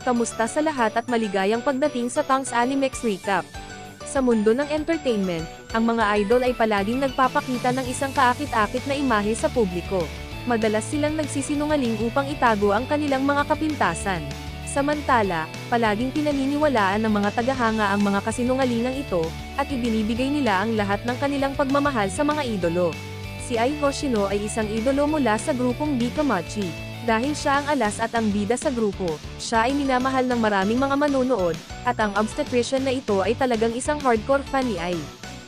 Kamusta sa lahat at maligayang pagdating sa Tang's Animex Recap. Sa mundo ng entertainment, ang mga idol ay palaging nagpapakita ng isang kaakit-akit na imahe sa publiko. Madalas silang nagsisinungaling upang itago ang kanilang mga kapintasan. Samantala, palaging pinaniniwalaan ng mga tagahanga ang mga kasinungalingang ito, at ibinibigay nila ang lahat ng kanilang pagmamahal sa mga idolo. Si Ai Hoshino ay isang idolo mula sa grupong Bikamachi. Dahil siya ang alas at ang bida sa grupo, siya ay minamahal ng maraming mga manonood, at ang obstetrician na ito ay talagang isang hardcore fan ni Ai.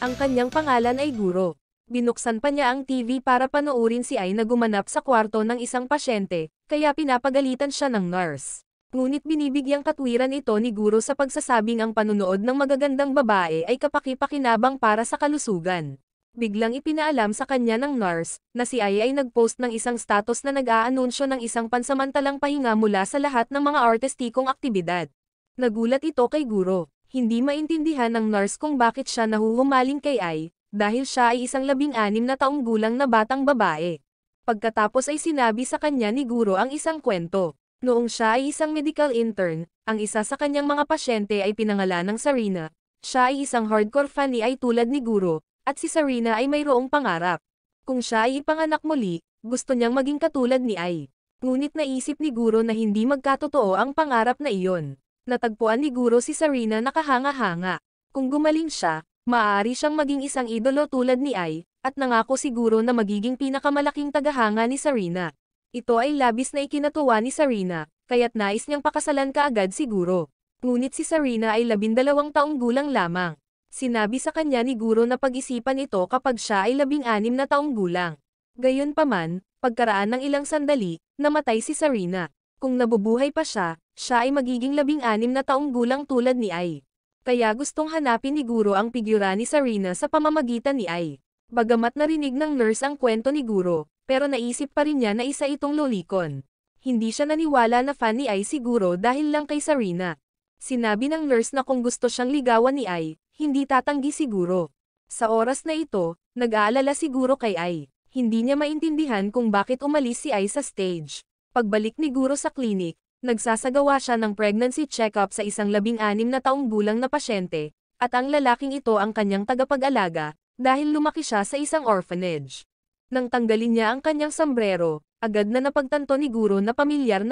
Ang kanyang pangalan ay Guro. Binuksan pa niya ang TV para panoorin si Ai na gumanap sa kwarto ng isang pasyente, kaya pinapagalitan siya ng nurse. Ngunit binibigyang katwiran ito ni Guro sa pagsasabing ang panunood ng magagandang babae ay kapaki-pakinabang para sa kalusugan. Biglang ipinaalam sa kanya ng nurse, na si Ai ay nag-post ng isang status na nag-aanunsyo ng isang pansamantalang pahinga mula sa lahat ng mga artistikong aktibidad. Nagulat ito kay Guro. Hindi maintindihan ng nurse kung bakit siya nahuhumaling kay Ai, dahil siya ay isang 16 na taong gulang na batang babae. Pagkatapos ay sinabi sa kanya ni Guro ang isang kwento. Noong siya ay isang medical intern, ang isa sa kanyang mga pasyente ay pinangalan ng Sarina. Siya ay isang hardcore fan ni Ai tulad ni Guro, at si Sarina ay mayroong pangarap. Kung siya ay ipanganak muli, gusto niyang maging katulad ni Ai. Ngunit naisip ni Guro na hindi magkatotoo ang pangarap na iyon. Natagpuan ni Guro si Sarina nakahanga-hanga. Kung gumaling siya, maaari siyang maging isang idolo tulad ni Ai, at nangako si Guro na magiging pinakamalaking tagahanga ni Sarina. Ito ay labis na ikinatuwa ni Sarina, kaya't nais niyang pakasalan kaagad si Guro. Ngunit si Sarina ay 12 taong gulang lamang. Sinabi sa kanya ni Guro na pag-isipan ito kapag siya ay 16 na taong gulang. Gayunpaman, pagkaraan ng ilang sandali, namatay si Sarina. Kung nabubuhay pa siya, siya ay magiging 16 na taong gulang tulad ni Ai. Kaya gustong hanapin ni Guro ang figura ni Sarina sa pamamagitan ni Ai. Bagamat narinig ng nurse ang kwento ni Guro, pero naisip pa rin niya na isa itong lolicon. Hindi siya naniwala na fan ni Ai si Guro dahil lang kay Sarina. Sinabi ng nurse na kung gusto siyang ligawan ni Ai, hindi tatanggi siguro. Sa oras na ito, nag-aalala siguro kay Ai. Hindi niya maintindihan kung bakit umalis si Ai sa stage. Pagbalik ni Guro sa klinik, nagsasagawa siya ng pregnancy check-up sa isang 16 na taong gulang na pasyente, at ang lalaking ito ang kanyang tagapag-alaga, dahil lumaki siya sa isang orphanage. Nang tanggalin niya ang kanyang sombrero, agad na napagtanto ni Guro na pamilyar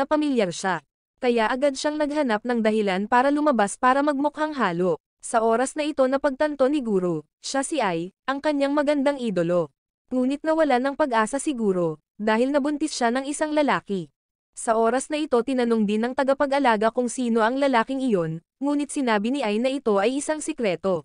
siya. Kaya agad siyang naghanap ng dahilan para lumabas para magmukhang halo. Sa oras na ito napagtanto ni Guro, siya si Ai, ang kanyang magandang idolo. Ngunit nawala ng pag-asa si Guro, dahil nabuntis siya ng isang lalaki. Sa oras na ito tinanong din ng tagapag-alaga kung sino ang lalaking iyon, ngunit sinabi ni Ai na ito ay isang sikreto.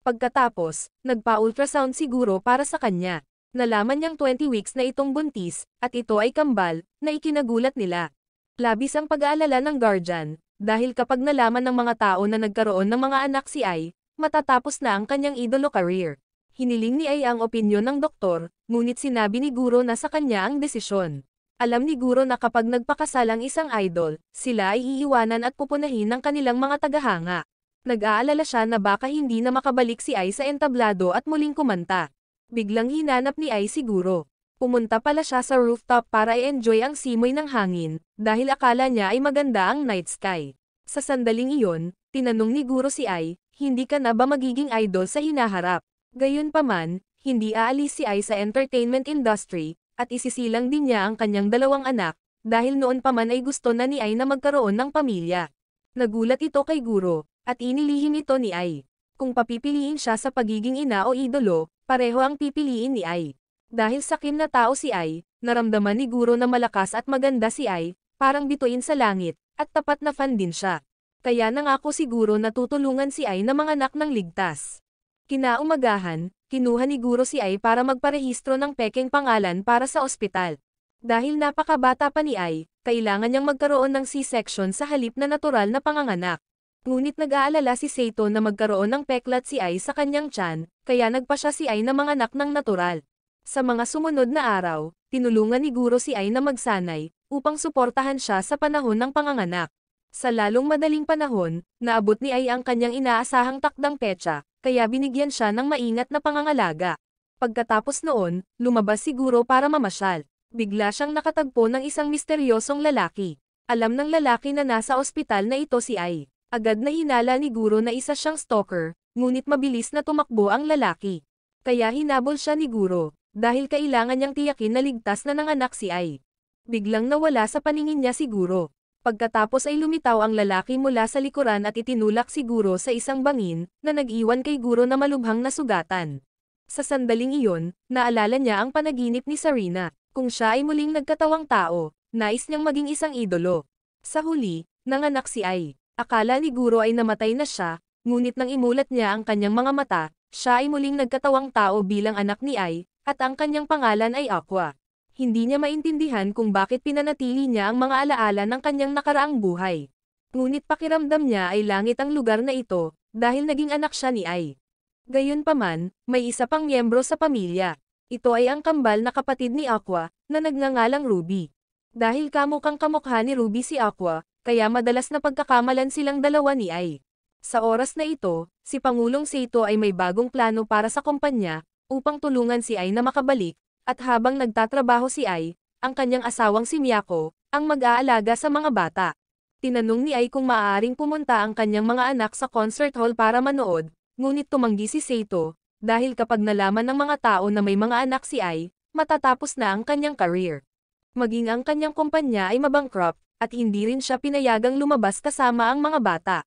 Pagkatapos, nagpa-ultrasound si Guro para sa kanya. Nalaman niyang 20 weeks na itong buntis, at ito ay kambal, na ikinagulat nila. Labis ang pag-aalala ng guardian, dahil kapag nalaman ng mga tao na nagkaroon ng mga anak si Ai, matatapos na ang kanyang idolo career. Hiniling ni Ai ang opinyon ng doktor, ngunit sinabi ni Guro na sa kanya ang desisyon. Alam ni Guro na kapag nagpakasal ang isang idol, sila ay iiwanan at pupunahin ng kanilang mga tagahanga. Nag-aalala siya na baka hindi na makabalik si Ai sa entablado at muling kumanta. Biglang hinanap ni Ai si Guro. Pumunta pala siya sa rooftop para i-enjoy ang simoy ng hangin, dahil akala niya ay maganda ang night sky. Sa sandaling iyon, tinanong ni Guro si Ai, hindi ka na ba magiging idol sa hinaharap? Gayunpaman, hindi aalis si Ai sa entertainment industry, at isisilang din niya ang kanyang 2 anak, dahil noon pa man ay gusto na ni Ai na magkaroon ng pamilya. Nagulat ito kay Guro, at inilihim ito ni Ai. Kung papipiliin siya sa pagiging ina o idolo, pareho ang pipiliin ni Ai. Dahil sakim na tao si Ai, naramdaman ni Guro na malakas at maganda si Ai, parang bituin sa langit, at tapat na fan din siya. Kaya nangako si Guro na tutulungan si Ai na manganak ng ligtas. Kinaumagahan, kinuha ni Guro si Ai para magparehistro ng pekeng pangalan para sa ospital. Dahil napakabata pa ni Ai, kailangan niyang magkaroon ng C-section sa halip na natural na panganganak. Ngunit nag-aalala si Seito na magkaroon ng peklat si Ai sa kanyang tiyan, kaya nagpa siya si Ai na manganak ng natural. Sa mga sumunod na araw, tinulungan ni Guro si Ai na magsanay, upang suportahan siya sa panahon ng panganganak. Sa lalong madaling panahon, naabot ni Ai ang kanyang inaasahang takdang petsa, kaya binigyan siya ng maingat na pangangalaga. Pagkatapos noon, lumabas si Guro para mamasyal. Bigla siyang nakatagpo ng isang misteryosong lalaki. Alam ng lalaki na nasa ospital na ito si Ai. Agad na hinala ni Guro na isa siyang stalker, ngunit mabilis na tumakbo ang lalaki. Kaya hinabol siya ni Guro, dahil kailangan niyang tiyakin na ligtas na nanganak si Ai. Biglang nawala sa paningin niya si Guro. Pagkatapos ay lumitaw ang lalaki mula sa likuran at itinulak si Guro sa isang bangin, na nag-iwan kay Guro na malubhang nasugatan. Sa sandaling iyon, naalala niya ang panaginip ni Sarina. Kung siya ay muling nagkatawang tao, nais niyang maging isang idolo. Sa huli, nanganak si Ai. Akala ni Guro ay namatay na siya, ngunit nang imulat niya ang kanyang mga mata, siya ay muling nagkatawang tao bilang anak ni Ai, at ang kanyang pangalan ay Aqua. Hindi niya maintindihan kung bakit pinanatili niya ang mga alaala ng kanyang nakaraang buhay. Ngunit pakiramdam niya ay langit ang lugar na ito, dahil naging anak siya ni Ai. Gayunpaman, may isa pang miyembro sa pamilya. Ito ay ang kambal na kapatid ni Aqua, na nagngangalang Ruby. Dahil kamukhang kamukha ni Ruby si Aqua, kaya madalas na pagkakamalan silang dalawa ni Ai. Sa oras na ito, si Pangulong Seito ay may bagong plano para sa kumpanya, upang tulungan si Ai na makabalik, at habang nagtatrabaho si Ai, ang kanyang asawang si Miyako, ang mag-aalaga sa mga bata. Tinanong ni Ai kung maaaring pumunta ang kanyang mga anak sa concert hall para manood, ngunit tumanggi si Seito, dahil kapag nalaman ng mga tao na may mga anak si Ai, matatapos na ang kanyang career. Maging ang kanyang kumpanya ay mabankrupt, at hindi rin siya pinayagang lumabas kasama ang mga bata.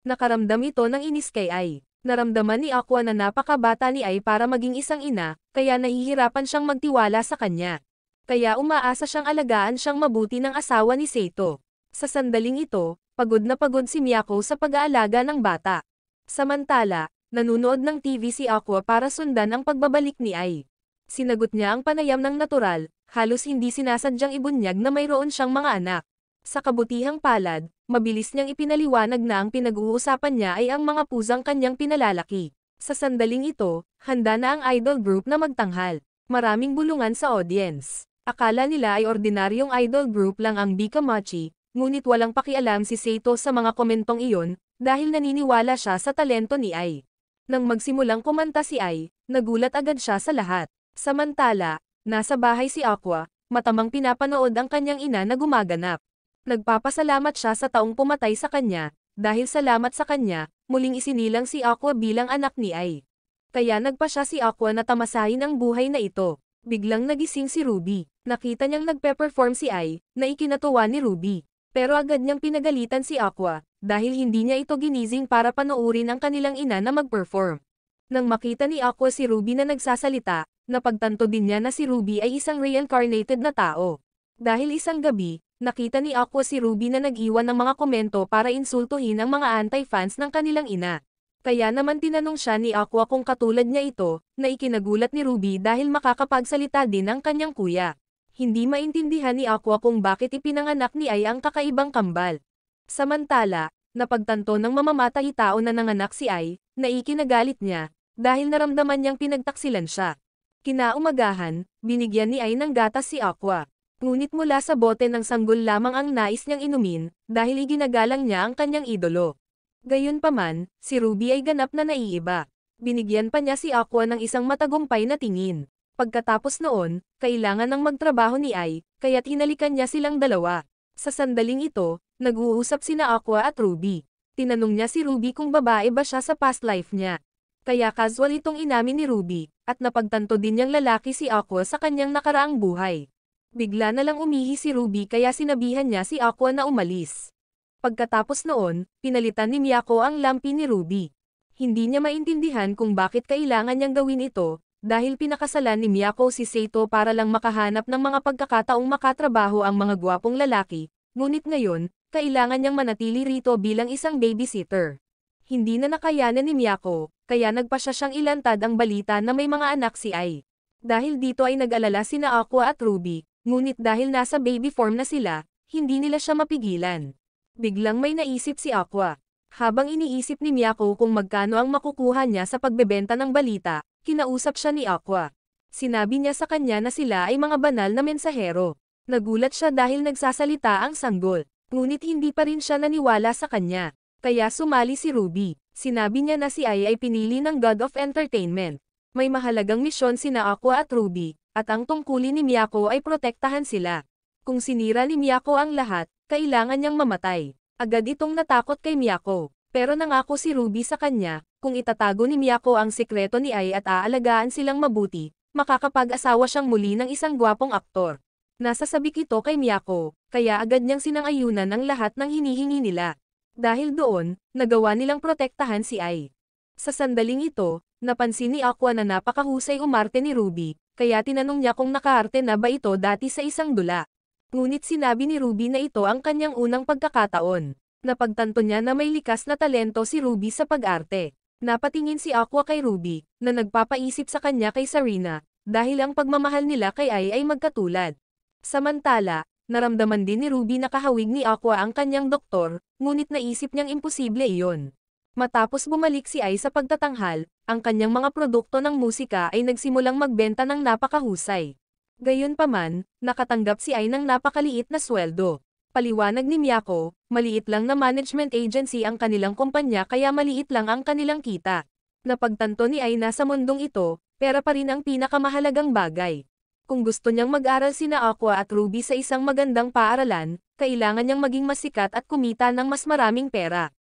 Nakaramdam ito ng inis kay Ai. Naramdaman ni Aqua na napakabata ni Ai para maging isang ina, kaya nahihirapan siyang magtiwala sa kanya. Kaya umaasa siyang alagaan siyang mabuti ng asawa ni Seito. Sa sandaling ito, pagod na pagod si Miyako sa pag-aalaga ng bata. Samantala, nanunood ng TV si Aqua para sundan ang pagbabalik ni Ai. Sinagot niya ang panayam ng natural, halos hindi sinasadyang ibunyag na mayroon siyang mga anak. Sa kabutihang palad, mabilis niyang ipinaliwanag na ang pinag-uusapan niya ay ang mga pusang kanyang pinalalaki. Sa sandaling ito, handa na ang idol group na magtanghal. Maraming bulungan sa audience. Akala nila ay ordinaryong idol group lang ang Bikamachi, ngunit walang pakialam si Seito sa mga komentong iyon, dahil naniniwala siya sa talento ni Ai. Nang magsimulang kumanta si Ai, nagulat agad siya sa lahat. Samantala, nasa bahay si Aqua, matamang pinapanood ang kanyang ina na gumaganap. Nagpapasalamat siya sa taong pumatay sa kanya, dahil salamat sa kanya, muling isinilang si Aqua bilang anak ni Ai. Kaya nagpa siya si Aqua na tamasahin ang buhay na ito. Biglang nagising si Ruby. Nakita niyang nagpe-perform si Ai, na ikinatuwa ni Ruby. Pero agad niyang pinagalitan si Aqua, dahil hindi niya ito ginising para panoorin ang kanilang ina na mag-perform. Nang makita ni Aqua si Ruby na nagsasalita, napagtanto din niya na si Ruby ay isang reincarnated na tao. Dahil isang gabi, nakita ni Aqua si Ruby na nag-iwan ng mga komento para insultuhin ang mga anti-fans ng kanilang ina. Kaya naman tinanong siya ni Aqua kung katulad niya ito, na ikinagulat ni Ruby dahil makakapagsalita din ang kanyang kuya. Hindi maintindihan ni Aqua kung bakit ipinanganak ni Ai ang kakaibang kambal. Samantala, napagtanto ng mamamatay tao na nanganak si Ai, na ikinagalit niya, dahil naramdaman niyang pinagtaksilan siya. Kinaumagahan, binigyan ni Ai ng gatas si Aqua. Ngunit mula sa bote ng sanggol lamang ang nais niyang inumin, dahil iginagalang niya ang kanyang idolo. Gayunpaman, si Ruby ay ganap na naiiba. Binigyan pa niya si Aqua ng isang matagumpay na tingin. Pagkatapos noon, kailangan ng magtrabaho ni Ai, kaya't hinalikan niya silang dalawa. Sa sandaling ito, nag-uusap sina Aqua at Ruby. Tinanong niya si Ruby kung babae ba siya sa past life niya. Kaya casual itong inamin ni Ruby, at napagtanto din niyang lalaki si Aqua sa kanyang nakaraang buhay. Bigla na lang umihi si Ruby kaya sinabihan niya si Aqua na umalis. Pagkatapos noon, pinalitan ni Miyako ang lampi ni Ruby. Hindi niya maintindihan kung bakit kailangan niyang gawin ito, dahil pinakasalan ni Miyako si Seito para lang makahanap ng mga pagkakataong makatrabaho ang mga gwapong lalaki, ngunit ngayon, kailangan niyang manatili rito bilang isang babysitter. Hindi na nakayanan ni Miyako, kaya nagpa siya siyang ilantad ang balita na may mga anak si Ai. Dahil dito ay nag-alala sina Aqua at Ruby, ngunit dahil nasa baby form na sila, hindi nila siya mapigilan. Biglang may naisip si Aqua. Habang iniisip ni Miyako kung magkano ang makukuha niya sa pagbebenta ng balita, kinausap siya ni Aqua. Sinabi niya sa kanya na sila ay mga banal na mensahero. Nagulat siya dahil nagsasalita ang sanggol, ngunit hindi pa rin siya naniwala sa kanya. Kaya sumali si Ruby. Sinabi niya na si Ai ay pinili ng God of Entertainment. May mahalagang misyon sina Aqua at Ruby, at ang tungkulin ni Miyako ay protektahan sila. Kung sinira ni Miyako ang lahat, kailangan niyang mamatay. Agad itong natakot kay Miyako, pero nangako si Ruby sa kanya, kung itatago ni Miyako ang sikreto ni Ai at aalagaan silang mabuti, makakapag-asawa siyang muli ng isang gwapong aktor. Nasa sabik ito kay Miyako, kaya agad niyang sinang-ayunan ang lahat ng hinihingi nila. Dahil doon, nagawa nilang protektahan si Ai. Sa sandaling ito, napansin ni Aqua na napakahusay umarte ni Ruby, kaya tinanong niya kung nakaarte na ba ito dati sa isang dula. Ngunit sinabi ni Ruby na ito ang kanyang unang pagkakataon. Napagtanto niya na may likas na talento si Ruby sa pag-arte. Napatingin si Aqua kay Ruby, na nagpapaisip sa kanya kay Sarina, dahil ang pagmamahal nila kay Ai ay magkatulad. Samantala, naramdaman din ni Ruby na kahawig ni Aqua ang kanyang doktor, ngunit naisip niyang imposible iyon. Matapos bumalik si Ai sa pagtatanghal, ang kanyang mga produkto ng musika ay nagsimulang magbenta ng napakahusay. Gayunpaman, nakatanggap si Ai ng napakaliit na sweldo. Paliwanag ni Miyako, maliit lang na management agency ang kanilang kumpanya kaya maliit lang ang kanilang kita. Napagtanto ni Ai na sa mundong ito, pera pa rin ang pinakamahalagang bagay. Kung gusto niyang mag-aral sina Aqua at Ruby sa isang magandang paaralan, kailangan niyang maging masikat at kumita ng mas maraming pera.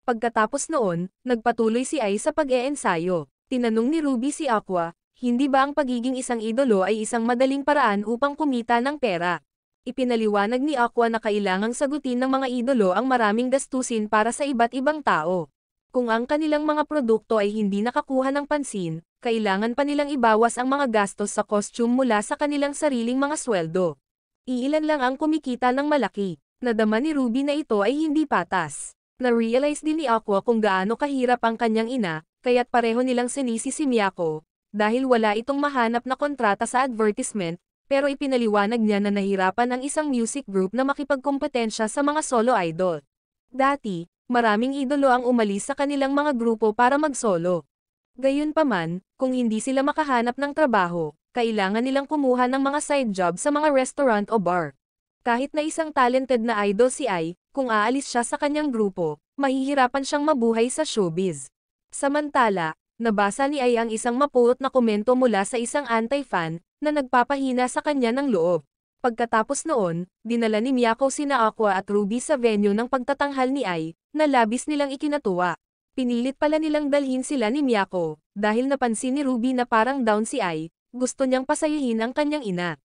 Pagkatapos noon, nagpatuloy si Ai sa pag-eensayo. Tinanong ni Ruby si Aqua, hindi ba ang pagiging isang idolo ay isang madaling paraan upang kumita ng pera? Ipinaliwanag ni Aqua na kailangang sagutin ng mga idolo ang maraming gastusin para sa iba't ibang tao. Kung ang kanilang mga produkto ay hindi nakakuha ng pansin, kailangan pa nilang ibawas ang mga gastos sa costume mula sa kanilang sariling mga sweldo. Iilan lang ang kumikita ng malaki. Nadama ni Ruby na ito ay hindi patas. Na-realize din ni Aqua kung gaano kahirap ang kanyang ina, kaya't pareho nilang sinisi si Miyako, dahil wala itong mahanap na kontrata sa advertisement, pero ipinaliwanag niya na nahirapan ang isang music group na makipagkompetensya sa mga solo idol. Dati, maraming idolo ang umalis sa kanilang mga grupo para mag-solo. Gayunpaman, kung hindi sila makahanap ng trabaho, kailangan nilang kumuha ng mga side job sa mga restaurant o bar. Kahit na isang talented na idol si Ai, kung aalis siya sa kanyang grupo, mahihirapan siyang mabuhay sa showbiz. Samantala, nabasa ni Ai ang isang mapulot na komento mula sa isang anti-fan, na nagpapahina sa kanya ng loob. Pagkatapos noon, dinala ni Miyako sina Aqua at Ruby sa venue ng pagtatanghal ni Ai, na labis nilang ikinatuwa. Pinilit pala nilang dalhin sila ni Miyako, dahil napansin ni Ruby na parang down si Ai, gusto niyang pasayahin ang kanyang ina.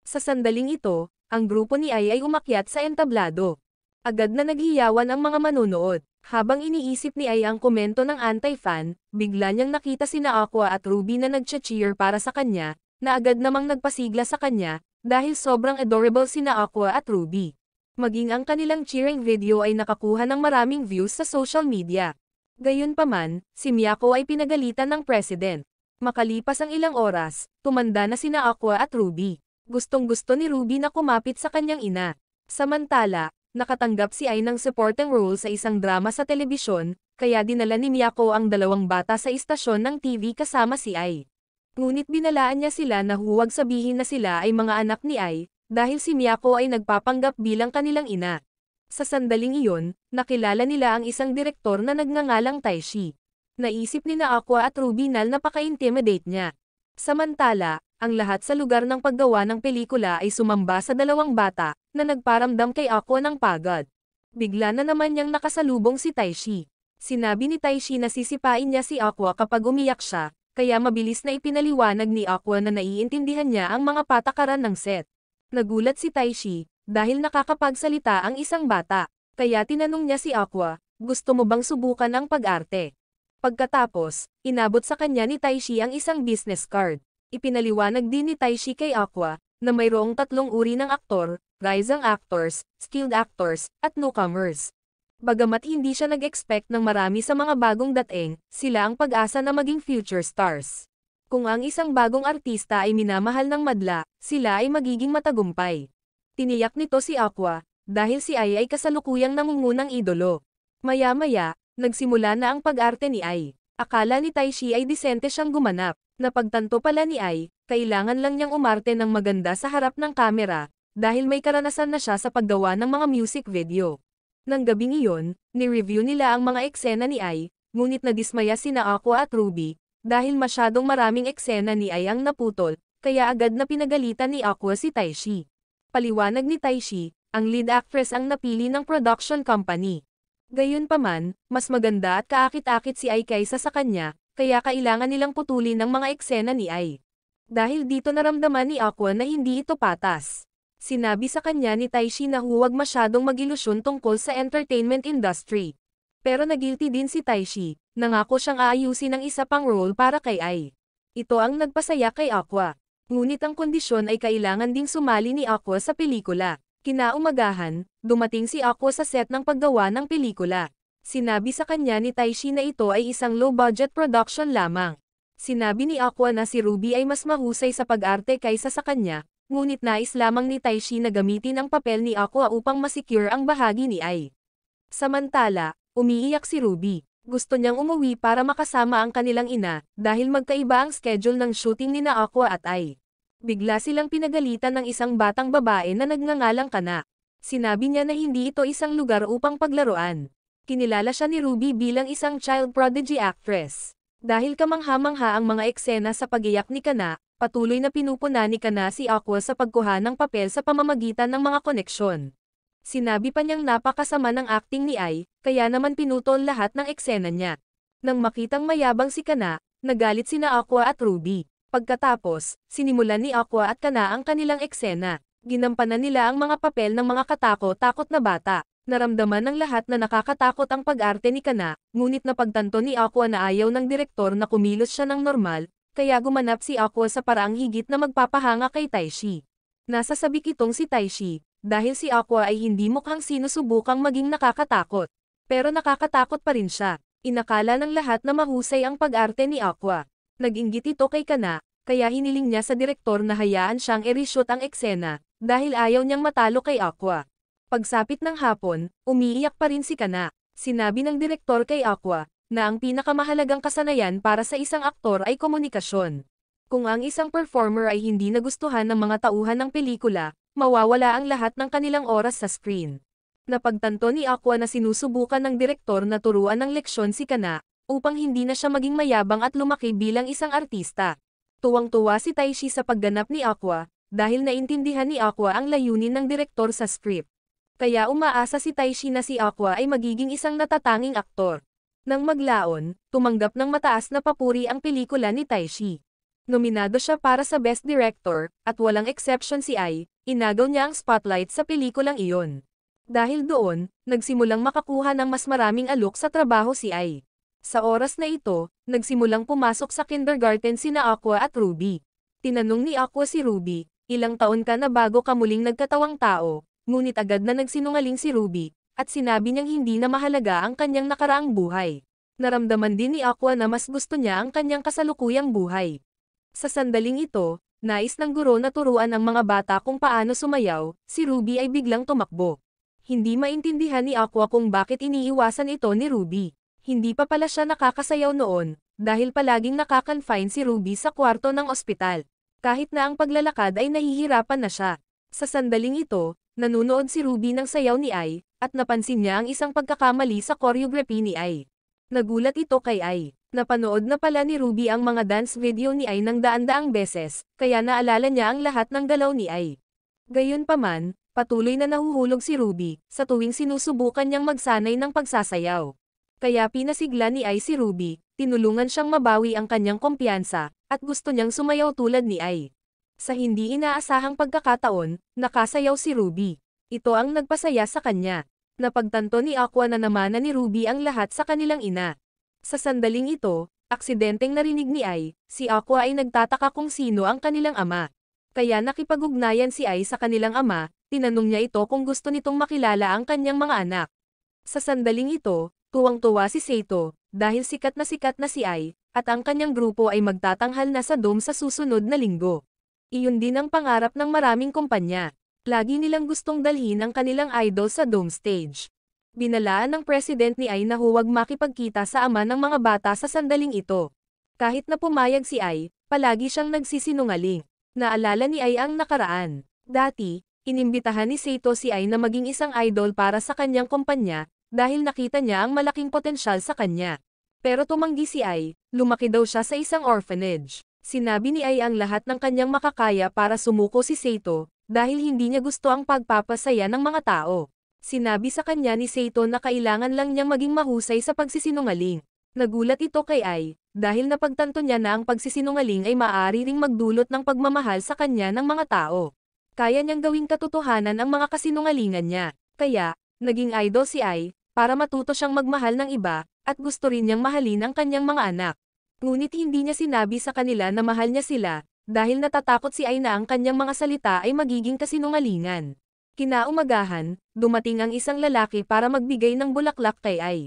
Sa sandaling ito, ang grupo ni Ai ay umakyat sa entablado. Agad na naghiyawan ang mga manunood. Habang iniisip ni Ai ang komento ng anti-fan, bigla niyang nakita sina Aqua at Ruby na nagcha-cheer para sa kanya, na agad namang nagpasigla sa kanya, dahil sobrang adorable sina Aqua at Ruby. Maging ang kanilang cheering video ay nakakuha ng maraming views sa social media. Gayunpaman, si Miyako ay pinagalitan ng president. Makalipas ang ilang oras, tumanda na sina Aqua at Ruby. Gustong-gusto ni Ruby na kumapit sa kanyang ina. Samantala, nakatanggap si Ai ng supporting role sa isang drama sa telebisyon, kaya dinala ni Miyako ang dalawang bata sa istasyon ng TV kasama si Ai. Ngunit binalaan niya sila na huwag sabihin na sila ay mga anak ni Ai, dahil si Miyako ay nagpapanggap bilang kanilang ina. Sa sandaling iyon, nakilala nila ang isang direktor na nagngangalang Taishi. Naisip ni na Aqua at Ruby na napaka-intimidate niya. Samantala, ang lahat sa lugar ng paggawa ng pelikula ay sumamba sa dalawang bata, na nagparamdam kay Aqua ng pagod. Bigla na naman niyang nakasalubong si Taishi. Sinabi ni Taishi na sisipain niya si Aqua kapag umiyak siya, kaya mabilis na ipinaliwanag ni Aqua na naiintindihan niya ang mga patakaran ng set. Nagulat si Taishi, dahil nakakapagsalita ang isang bata, kaya tinanong niya si Aqua, gusto mo bang subukan ang pag-arte? Pagkatapos, inabot sa kanya ni Taishi ang isang business card. Ipinaliwanag din ni Taishi kay Aqua, na mayroong tatlong uri ng aktor, rising actors, skilled actors, at newcomers. Bagamat hindi siya nag-expect ng marami sa mga bagong dating, sila ang pag-asa na maging future stars. Kung ang isang bagong artista ay minamahal ng madla, sila ay magiging matagumpay. Tiniyak nito si Aqua, dahil si Ai ay kasalukuyang nangungunang idolo. Maya-maya, nagsimula na ang pag-arte ni Ai. Akala ni Taishi ay disente siyang gumanap. Napagtanto pala ni Ai, kailangan lang niyang umarte ng maganda sa harap ng kamera, dahil may karanasan na siya sa paggawa ng mga music video. Nang gabing iyon, ni-review nila ang mga eksena ni Ai, ngunit nadismaya sina Aqua at Ruby, dahil masyadong maraming eksena ni Ai ang naputol, kaya agad na pinagalitan ni Aqua si Taishi. Paliwanag ni Taishi, ang lead actress ang napili ng production company. Gayunpaman, mas maganda at kaakit-akit si Ai kaysa sa kanya, kaya kailangan nilang putulin ang mga eksena ni Ai. Dahil dito naramdaman ni Aqua na hindi ito patas. Sinabi sa kanya ni Taishi na huwag masyadong mag-ilusyon tungkol sa entertainment industry. Pero nagilty din si Taishi, nangako siyang aayusin ang isa pang role para kay Ai. Ito ang nagpasaya kay Aqua. Ngunit ang kondisyon ay kailangan ding sumali ni Aqua sa pelikula. Kinaumagahan, dumating si Aqua sa set ng paggawa ng pelikula. Sinabi sa kanya ni Taishi na ito ay isang low-budget production lamang. Sinabi ni Aqua na si Ruby ay mas mahusay sa pag-arte kaysa sa kanya, ngunit nais lamang ni Taishi na gamitin ang papel ni Aqua upang masecure ang bahagi ni Ai. Samantala, umiiyak si Ruby. Gusto niyang umuwi para makasama ang kanilang ina, dahil magkaiba ang schedule ng shooting ni na Aqua at Ai. Bigla silang pinagalitan ng isang batang babae na nagngangalang Kana. Sinabi niya na hindi ito isang lugar upang paglaruan. Kinilala siya ni Ruby bilang isang child prodigy actress. Dahil kamangha-mangha ang mga eksena sa pag-iyak ni Kana, patuloy na pinupuna ni Kana si Aqua sa pagkuha ng papel sa pamamagitan ng mga koneksyon. Sinabi pa niyang napakasama ng acting ni Ai, kaya naman pinutol lahat ng eksena niya. Nang makitang mayabang si Kana, nagalit sina Aqua at Ruby. Pagkatapos, sinimulan ni Aqua at Kana ang kanilang eksena. Ginampanan nila ang mga papel ng mga katakot-takot na bata. Naramdaman ng lahat na nakakatakot ang pag-arte ni Kana, ngunit napagtanto ni Aqua na ayaw ng direktor na kumilos siya ng normal, kaya gumanap si Aqua sa paraang higit na magpapahanga kay Taishi. Nasa sabik itong si Taishi, dahil si Aqua ay hindi mukhang sinusubukang maging nakakatakot. Pero nakakatakot pa rin siya. Inakala ng lahat na mahusay ang pag-arte ni Aqua. Nag-inggit ito kay Kana, kaya hiniling niya sa direktor na hayaan siyang i-reshoot ang eksena, dahil ayaw niyang matalo kay Aqua. Pagsapit ng hapon, umiiyak pa rin si Kana. Sinabi ng direktor kay Aqua, na ang pinakamahalagang kasanayan para sa isang aktor ay komunikasyon. Kung ang isang performer ay hindi nagustuhan ng mga tauhan ng pelikula, mawawala ang lahat ng kanilang oras sa screen. Napagtanto ni Aqua na sinusubukan ng direktor na turuan ng leksyon si Kana, upang hindi na siya maging mayabang at lumaki bilang isang artista. Tuwang-tuwa si Taishi sa pagganap ni Aqua, dahil naintindihan ni Aqua ang layunin ng direktor sa script. Kaya umaasa si Taishi na si Aqua ay magiging isang natatanging aktor. Nang maglaon, tumanggap ng mataas na papuri ang pelikula ni Taishi. Nominado siya para sa Best Director, at walang exception si Ai, inagaw niya ang spotlight sa pelikulang iyon. Dahil doon, nagsimulang makakuha ng mas maraming alok sa trabaho si Ai. Sa oras na ito, nagsimulang pumasok sa kindergarten sina Aqua at Ruby. Tinanong ni Aqua si Ruby, ilang taon ka na bago ka muling nagkatawang tao, ngunit agad na nagsinungaling si Ruby, at sinabi niyang hindi na mahalaga ang kanyang nakaraang buhay. Naramdaman din ni Aqua na mas gusto niya ang kanyang kasalukuyang buhay. Sa sandaling ito, nais ng guro na turuan ang mga bata kung paano sumayaw, si Ruby ay biglang tumakbo. Hindi maintindihan ni Aqua kung bakit iniiwasan ito ni Ruby. Hindi pa pala siya nakakasayaw noon, dahil palaging nakakonfine si Ruby sa kwarto ng ospital. Kahit na ang paglalakad ay nahihirapan na siya. Sa sandaling ito, nanunood si Ruby ng sayaw ni Ai, at napansin niya ang isang pagkakamali sa choreography ni Ai. Nagulat ito kay Ai. Napanood na pala ni Ruby ang mga dance video ni Ai ng daan-daang beses, kaya naalala niya ang lahat ng galaw ni Ai. Gayunpaman, patuloy na nahuhulog si Ruby, sa tuwing sinusubukan niyang magsanay ng pagsasayaw. Kaya pinasigla ni Ai si Ruby, tinulungan siyang mabawi ang kanyang kumpiyansa, at gusto niyang sumayaw tulad ni Ai. Sa hindi inaasahang pagkakataon, nakasayaw si Ruby. Ito ang nagpasaya sa kanya. Napagtanto ni Aqua na namana ni Ruby ang lahat sa kanilang ina. Sa sandaling ito, aksidenteng narinig ni Ai, si Aqua ay nagtataka kung sino ang kanilang ama. Kaya nakipag-ugnayan si Ai sa kanilang ama, tinanong niya ito kung gusto nitong makilala ang kanyang mga anak. Sa sandaling ito, tuwang-tuwa si Seito, dahil sikat na si Ai, at ang kanyang grupo ay magtatanghal na sa dome sa susunod na linggo. Iyon din ang pangarap ng maraming kumpanya. Lagi nilang gustong dalhin ang kanilang idol sa dome stage. Binalaan ng president ni Ai na huwag makipagkita sa ama ng mga bata sa sandaling ito. Kahit na pumayag si Ai, palagi siyang nagsisinungaling. Naalala ni Ai ang nakaraan. Dati, inimbitahan ni Seito si Ai na maging isang idol para sa kanyang kumpanya, dahil nakita niya ang malaking potensyal sa kanya. Pero tumanggi si Ai, lumaki daw siya sa isang orphanage. Sinabi ni Ai ang lahat ng kanyang makakaya para sumuko si Seito, dahil hindi niya gusto ang pagpapasaya ng mga tao. Sinabi sa kanya ni Seito na kailangan lang niyang maging mahusay sa pagsisinungaling. Nagulat ito kay Ai, dahil napagtanto niya na ang pagsisinungaling ay maaari ring magdulot ng pagmamahal sa kanya ng mga tao. Kaya niyang gawing katotohanan ang mga kasinungalingan niya. Kaya, naging idol si Ai, para matuto siyang magmahal ng iba, at gusto rin niyang mahalin ang kanyang mga anak. Ngunit hindi niya sinabi sa kanila na mahal niya sila, dahil natatakot si Ai na ang kanyang mga salita ay magiging kasinungalingan. Kinaumagahan, dumating ang isang lalaki para magbigay ng bulaklak kay Ai.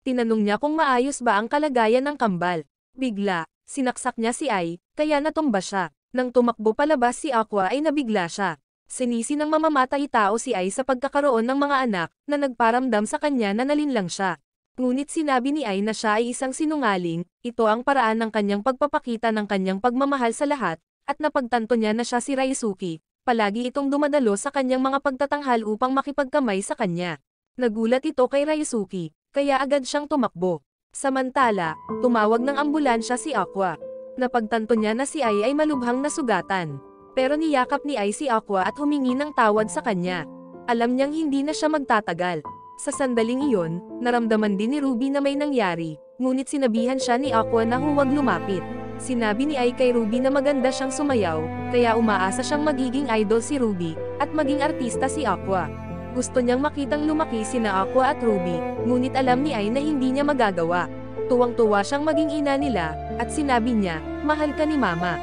Tinanong niya kung maayos ba ang kalagayan ng kambal. Bigla, sinaksak niya si Ai, kaya natumba siya. Nang tumakbo palabas si Aqua ay nabigla siya. Sinisi ng mamamatay tao si Ai sa pagkakaroon ng mga anak, na nagparamdam sa kanya na nalinlang siya. Ngunit sinabi ni Ai na siya ay isang sinungaling, ito ang paraan ng kanyang pagpapakita ng kanyang pagmamahal sa lahat, at napagtanto niya na siya si Ryosuke, palagi itong dumadalo sa kanyang mga pagtatanghal upang makipagkamay sa kanya. Nagulat ito kay Ryosuke, kaya agad siyang tumakbo. Samantala, tumawag ng ambulansya si Aqua. Napagtanto niya na si Ai ay malubhang nasugatan. Pero niyakap ni Ai si Aqua at humingi ng tawad sa kanya. Alam niyang hindi na siya magtatagal. Sa sandaling iyon, naramdaman din ni Ruby na may nangyari, ngunit sinabihan siya ni Aqua na huwag lumapit. Sinabi ni Ai kay Ruby na maganda siyang sumayaw, kaya umaasa siyang magiging idol si Ruby, at maging artista si Aqua. Gusto niyang makitang lumaki sina Aqua at Ruby, ngunit alam ni Ai na hindi niya magagawa. Tuwang-tuwa siyang maging ina nila, at sinabi niya, mahal ka ni Mama.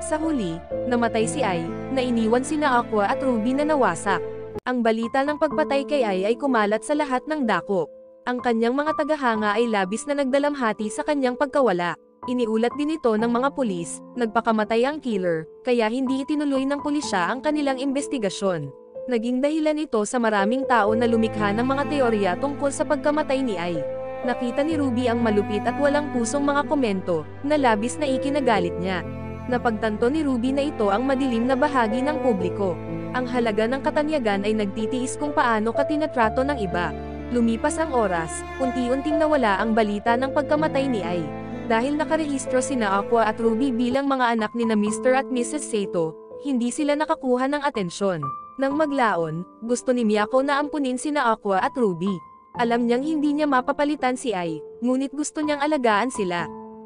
Sa huli, namatay si Ai, na iniwan sina Aqua at Ruby na nawasak. Ang balita ng pagpatay kay Ai ay kumalat sa lahat ng dako. Ang kanyang mga tagahanga ay labis na nagdalamhati sa kanyang pagkawala. Iniulat din ito ng mga pulis, nagpakamatay ang killer, kaya hindi itinuloy ng pulisya ang kanilang investigasyon. Naging dahilan ito sa maraming tao na lumikha ng mga teorya tungkol sa pagkamatay ni Ai. Nakita ni Ruby ang malupit at walang pusong mga komento, na labis na ikinagalit niya. Napagtanto ni Ruby na ito ang madilim na bahagi ng publiko. Ang halaga ng katanyagan ay nagtitiis kung paano ka tinatrato ng iba. Lumipas ang oras, unti-unting nawala ang balita ng pagkamatay ni Ai. Dahil nakarehistro sina Aqua at Ruby bilang mga anak ni na Mr. at Mrs. Seito, hindi sila nakakuha ng atensyon. Nang maglaon, gusto ni Miyako na ampunin sina Aqua at Ruby. Alam niyang hindi niya mapapalitan si Ai, ngunit gusto niyang alagaan sila.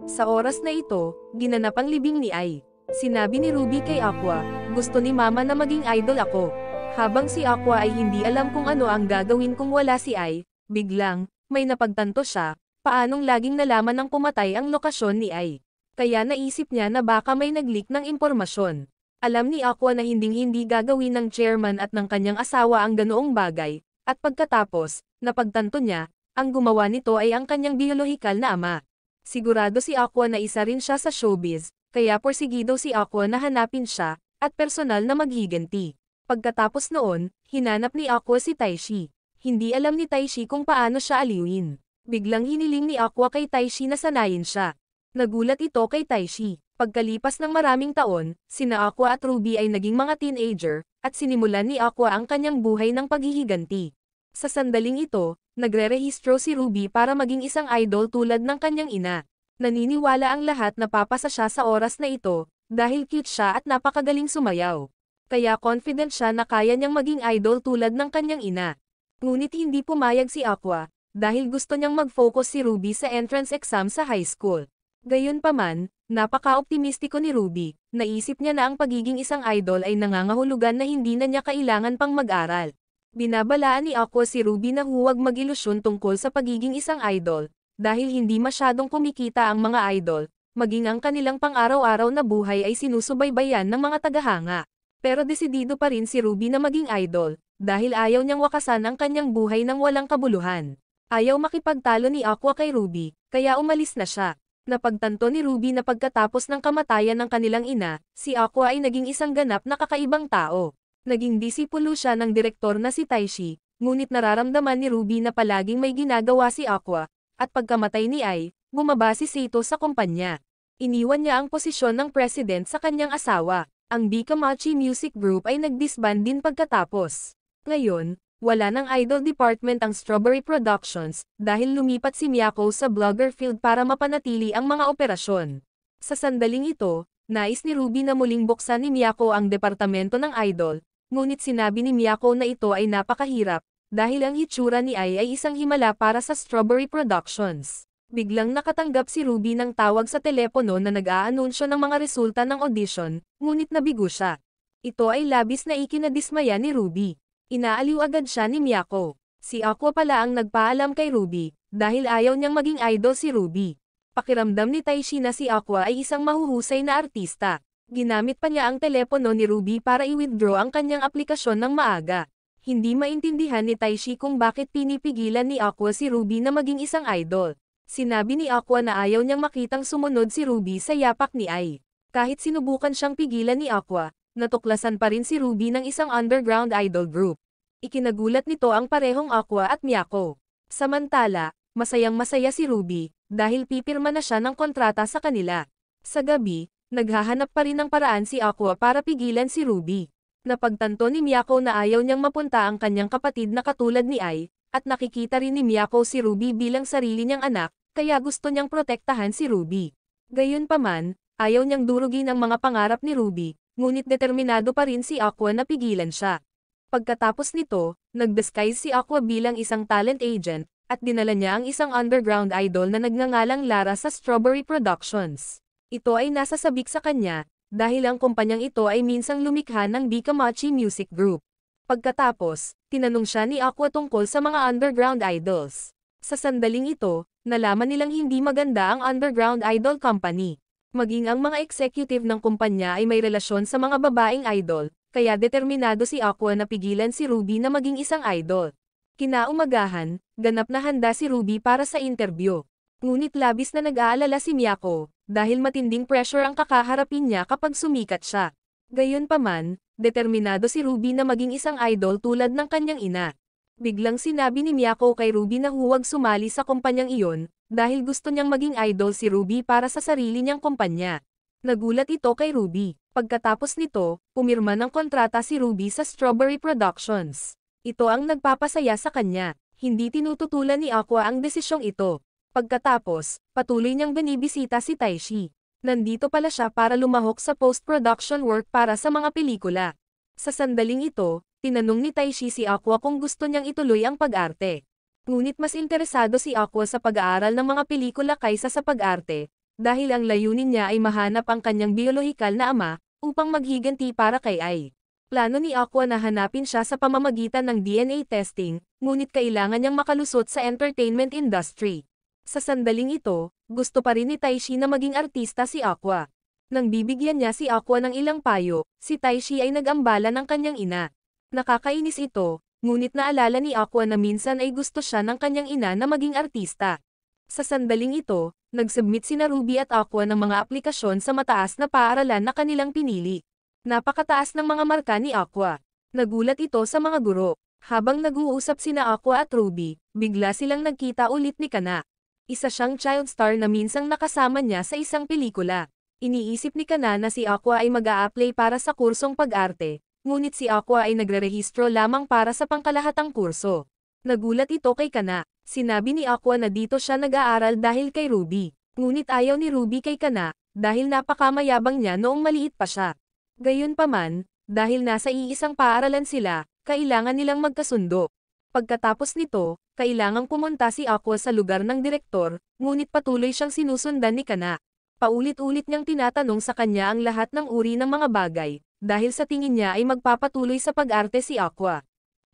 Sa oras na ito, ginanap ang libing ni Ai. Sinabi ni Ruby kay Aqua, gusto ni Mama na maging idol ako. Habang si Aqua ay hindi alam kung ano ang gagawin kung wala si Ai, biglang, may napagtanto siya, paanong laging nalaman ng pumatay ang lokasyon ni Ai. Kaya naisip niya na baka may nag-leak ng impormasyon. Alam ni Aqua na hinding-hindi gagawin ng chairman at ng kanyang asawa ang ganoong bagay, at pagkatapos, napagtanto niya, ang gumawa nito ay ang kanyang biolohikal na ama. Sigurado si Aqua na isa rin siya sa showbiz, kaya porsigido si Aqua na hanapin siya, at personal na maghiganti. Pagkatapos noon, hinanap ni Aqua si Taishi. Hindi alam ni Taishi kung paano siya aliwin. Biglang hiniling ni Aqua kay Taishi na sanayin siya. Nagulat ito kay Taishi. Pagkalipas ng maraming taon, sina Aqua at Ruby ay naging mga teenager, at sinimulan ni Aqua ang kanyang buhay ng paghihiganti. Sa sandaling ito, nagre-rehistro si Ruby para maging isang idol tulad ng kanyang ina. Naniniwala ang lahat na papasa siya sa oras na ito, dahil cute siya at napakagaling sumayaw. Kaya confident siya na kaya niyang maging idol tulad ng kanyang ina. Ngunit hindi pumayag si Aqua, dahil gusto niyang mag-focus si Ruby sa entrance exam sa high school. Gayunpaman, napaka-optimistiko ni Ruby, naisip niya na ang pagiging isang idol ay nangangahulugan na hindi na niya kailangan pang mag-aral. Binabalaan ni Aqua si Ruby na huwag mag-ilusyon tungkol sa pagiging isang idol, dahil hindi masyadong kumikita ang mga idol, maging ang kanilang pang-araw-araw na buhay ay sinusubaybayan ng mga tagahanga. Pero desidido pa rin si Ruby na maging idol, dahil ayaw niyang wakasan ang kanyang buhay ng walang kabuluhan. Ayaw makipagtalo ni Aqua kay Ruby, kaya umalis na siya. Napagtanto ni Ruby na pagkatapos ng kamatayan ng kanilang ina, si Aqua ay naging isang ganap na kakaibang tao. Naging disipulo siya ng direktor na si Taishi, ngunit nararamdaman ni Ruby na palaging may ginagawa si Aqua, at pagkamatay ni Ai, bumaba si Seito sa kumpanya. Iniwan niya ang posisyon ng president sa kanyang asawa. Ang Bikamachi Music Group ay nag-disband din pagkatapos. Ngayon, wala ng idol department ang Strawberry Productions, dahil lumipat si Miyako sa blogger field para mapanatili ang mga operasyon. Sa sandaling ito, Nais ni Ruby na muling buksan ni Miyako ang departamento ng idol, ngunit sinabi ni Miyako na ito ay napakahirap, dahil ang hitsura ni Ai ay isang himala para sa Strawberry Productions. Biglang nakatanggap si Ruby ng tawag sa telepono na nag-aanunsyo ng mga resulta ng audition, ngunit nabigo siya. Ito ay labis na ikinadismaya ni Ruby. Inaaliw agad siya ni Miyako. Si Aqua pala ang nagpaalam kay Ruby, dahil ayaw niyang maging idol si Ruby. Pakiramdam ni Taishi na si Aqua ay isang mahuhusay na artista. Ginamit pa niya ang telepono ni Ruby para i-withdraw ang kanyang aplikasyon ng maaga. Hindi maintindihan ni Taishi kung bakit pinipigilan ni Aqua si Ruby na maging isang idol. Sinabi ni Aqua na ayaw niyang makitang sumunod si Ruby sa yapak ni Ai. Kahit sinubukan siyang pigilan ni Aqua, natuklasan pa rin si Ruby ng isang underground idol group. Ikinagulat nito ang parehong Aqua at Miyako. Samantala, masayang-masaya si Ruby, dahil pipirma na siya ng kontrata sa kanila. Sa gabi, naghahanap pa rin ng paraan si Aqua para pigilan si Ruby. Napagtanto ni Miyako na ayaw niyang mapunta ang kanyang kapatid na katulad ni Ai, at nakikita rin ni Miyako si Ruby bilang sarili niyang anak, kaya gusto niyang protektahan si Ruby. Gayunpaman, ayaw niyang durugin ang mga pangarap ni Ruby, ngunit determinado pa rin si Aqua na pigilan siya. Pagkatapos nito, nag-disguise si Aqua bilang isang talent agent, at dinala niya ang isang underground idol na nagngangalang Lara sa Strawberry Productions. Ito ay nasasabik sa kanya, dahil ang kumpanyang ito ay minsang lumikha ng Bikamachi Music Group. Pagkatapos, tinanong siya ni Aqua tungkol sa mga underground idols. Sa sandaling ito, nalaman nilang hindi maganda ang underground idol company. Maging ang mga executive ng kumpanya ay may relasyon sa mga babaeng idol, kaya determinado si Aqua na pigilan si Ruby na maging isang idol. Kinaumagahan, ganap na handa si Ruby para sa interview. Ngunit labis na nag-aalala si Miyako, dahil matinding pressure ang kakaharapin niya kapag sumikat siya. Gayunpaman, determinado si Ruby na maging isang idol tulad ng kanyang ina. Biglang sinabi ni Miyako kay Ruby na huwag sumali sa kumpanyang iyon, dahil gusto niyang maging idol si Ruby para sa sarili niyang kumpanya. Nagulat ito kay Ruby. Pagkatapos nito, pumirma ng kontrata si Ruby sa Strawberry Productions. Ito ang nagpapasaya sa kanya. Hindi tinututulan ni Aqua ang desisyong ito. Pagkatapos, patuloy niyang binibisita si Taishi. Nandito pala siya para lumahok sa post-production work para sa mga pelikula. Sa sandaling ito, tinanong ni Taishi si Aqua kung gusto niyang ituloy ang pag-arte. Ngunit mas interesado si Aqua sa pag-aaral ng mga pelikula kaysa sa pag-arte, dahil ang layunin niya ay mahanap ang kanyang biolohikal na ama, upang maghiganti para kay Ai. Plano ni Aqua na hanapin siya sa pamamagitan ng DNA testing, ngunit kailangan niyang makalusot sa entertainment industry. Sa sandaling ito, gusto pa rin ni Taishi na maging artista si Aqua. Nang bibigyan niya si Aqua ng ilang payo, si Taishi ay nag-ambala ng kanyang ina. Nakakainis ito, ngunit naalala ni Aqua na minsan ay gusto siya ng kanyang ina na maging artista. Sa sandaling ito, nag-submit sina Ruby at Aqua ng mga aplikasyon sa mataas na paaralan na kanilang pinili. Napakataas ng mga marka ni Aqua. Nagulat ito sa mga guro. Habang nag-uusap sina Aqua at Ruby, bigla silang nagkita ulit ni Kana. Isa siyang child star na minsang nakasama niya sa isang pelikula. Iniisip ni Kana na si Aqua ay mag-a-apply para sa kursong pag-arte, ngunit si Aqua ay nagre-rehistro lamang para sa pangkalahatang kurso. Nagulat ito kay Kana. Sinabi ni Aqua na dito siya nag-aaral dahil kay Ruby. Ngunit ayaw ni Ruby kay Kana, dahil napakamayabang niya noong maliit pa siya. Gayunpaman, dahil nasa iisang paaralan sila, kailangan nilang magkasundo. Pagkatapos nito, kailangang pumunta si Aqua sa lugar ng direktor, ngunit patuloy siyang sinusundan ni Kana. Paulit-ulit niyang tinatanong sa kanya ang lahat ng uri ng mga bagay, dahil sa tingin niya ay magpapatuloy sa pag-arte si Aqua.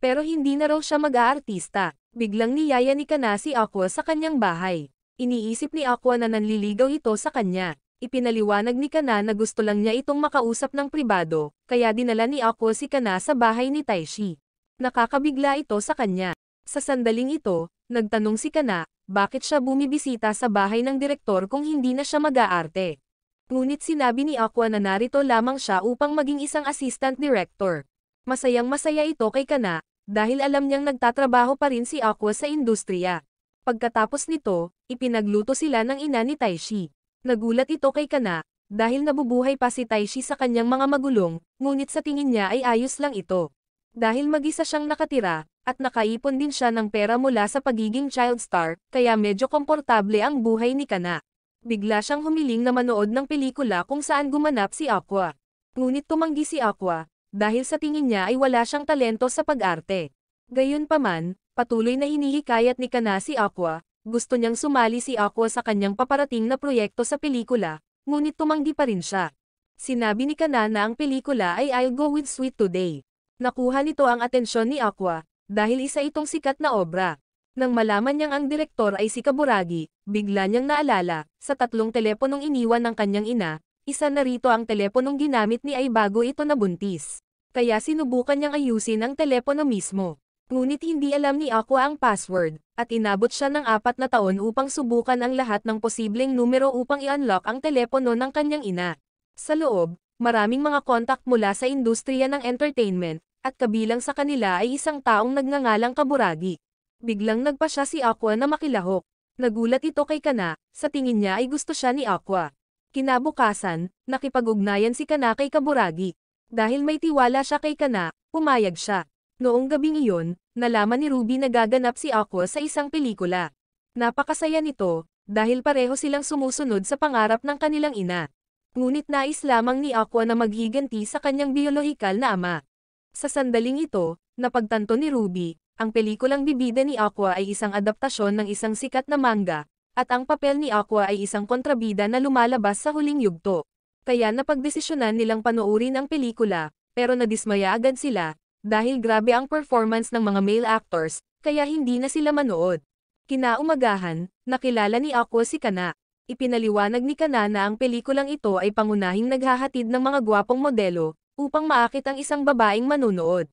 Pero hindi na raw siya mag-aartista. Biglang niyaya ni Kana si Aqua sa kanyang bahay. Iniisip ni Aqua na nanliligaw ito sa kanya. Ipinaliwanag ni Kana na gusto lang niya itong makausap ng pribado, kaya dinala ni Aqua si Kana sa bahay ni Taishi. Nakakabigla ito sa kanya. Sa sandaling ito, nagtanong si Kana, bakit siya bumibisita sa bahay ng direktor kung hindi na siya mag-aarte. Ngunit sinabi ni Aqua na narito lamang siya upang maging isang assistant director. Masayang-masaya ito kay Kana, dahil alam niyang nagtatrabaho pa rin si Aqua sa industriya. Pagkatapos nito, ipinagluto sila ng ina ni Taishi. Nagulat ito kay Kana, dahil nabubuhay pa si Taishi sa kanyang mga magulong, ngunit sa tingin niya ay ayos lang ito. Dahil mag-isa siyang nakatira, at nakaipon din siya ng pera mula sa pagiging child star, kaya medyo komportable ang buhay ni Kana. Bigla siyang humiling na manood ng pelikula kung saan gumanap si Aqua. Ngunit tumanggi si Aqua, dahil sa tingin niya ay wala siyang talento sa pag-arte. Gayunpaman, patuloy na hinihikayat ni Kana si Aqua, gusto niyang sumali si Aqua sa kanyang paparating na proyekto sa pelikula, ngunit tumanggi pa rin siya. Sinabi ni Kana na ang pelikula ay I'll Go With Sweet Today. Nakuha nito ang atensyon ni Aqua, dahil isa itong sikat na obra. Nang malaman niyang ang direktor ay si Kaburagi, bigla niyang naalala, sa 3 teleponong iniwan ng kanyang ina, isa na rito ang teleponong ginamit ni ay bago ito nabuntis. Kaya sinubukan niyang ayusin ang telepono mismo. Ngunit hindi alam ni Aqua ang password, at inabot siya ng 4 na taon upang subukan ang lahat ng posibleng numero upang i-unlock ang telepono ng kanyang ina. Sa loob, maraming mga kontak mula sa industriya ng entertainment, at kabilang sa kanila ay isang taong nagngangalang Kaburagi. Biglang nagpa siya si Aqua na makilahok. Nagulat ito kay Kana, sa tingin niya ay gusto siya ni Aqua. Kinabukasan, nakipag-ugnayan si Kana kay Kaburagi. Dahil may tiwala siya kay Kana, pumayag siya. Noong gabing iyon, nalaman ni Ruby na gaganap si Aqua sa isang pelikula. Napakasaya nito, dahil pareho silang sumusunod sa pangarap ng kanilang ina. Ngunit nais lamang ni Aqua na maghiganti sa kanyang biolohikal na ama. Sa sandaling ito, napagtanto ni Ruby, ang pelikulang bibida ni Aqua ay isang adaptasyon ng isang sikat na manga, at ang papel ni Aqua ay isang kontrabida na lumalabas sa huling yugto. Kaya napagdesisyonan nilang panoorin ang pelikula, pero nadismaya agad sila, dahil grabe ang performance ng mga male actors, kaya hindi na sila manood. Kinaumagahan, nakilala ni Aqua si Kana. Ipinaliwanag ni Kana na ang pelikulang ito ay pangunahing naghahatid ng mga gwapong modelo, upang maakit ang isang babaeng manunood.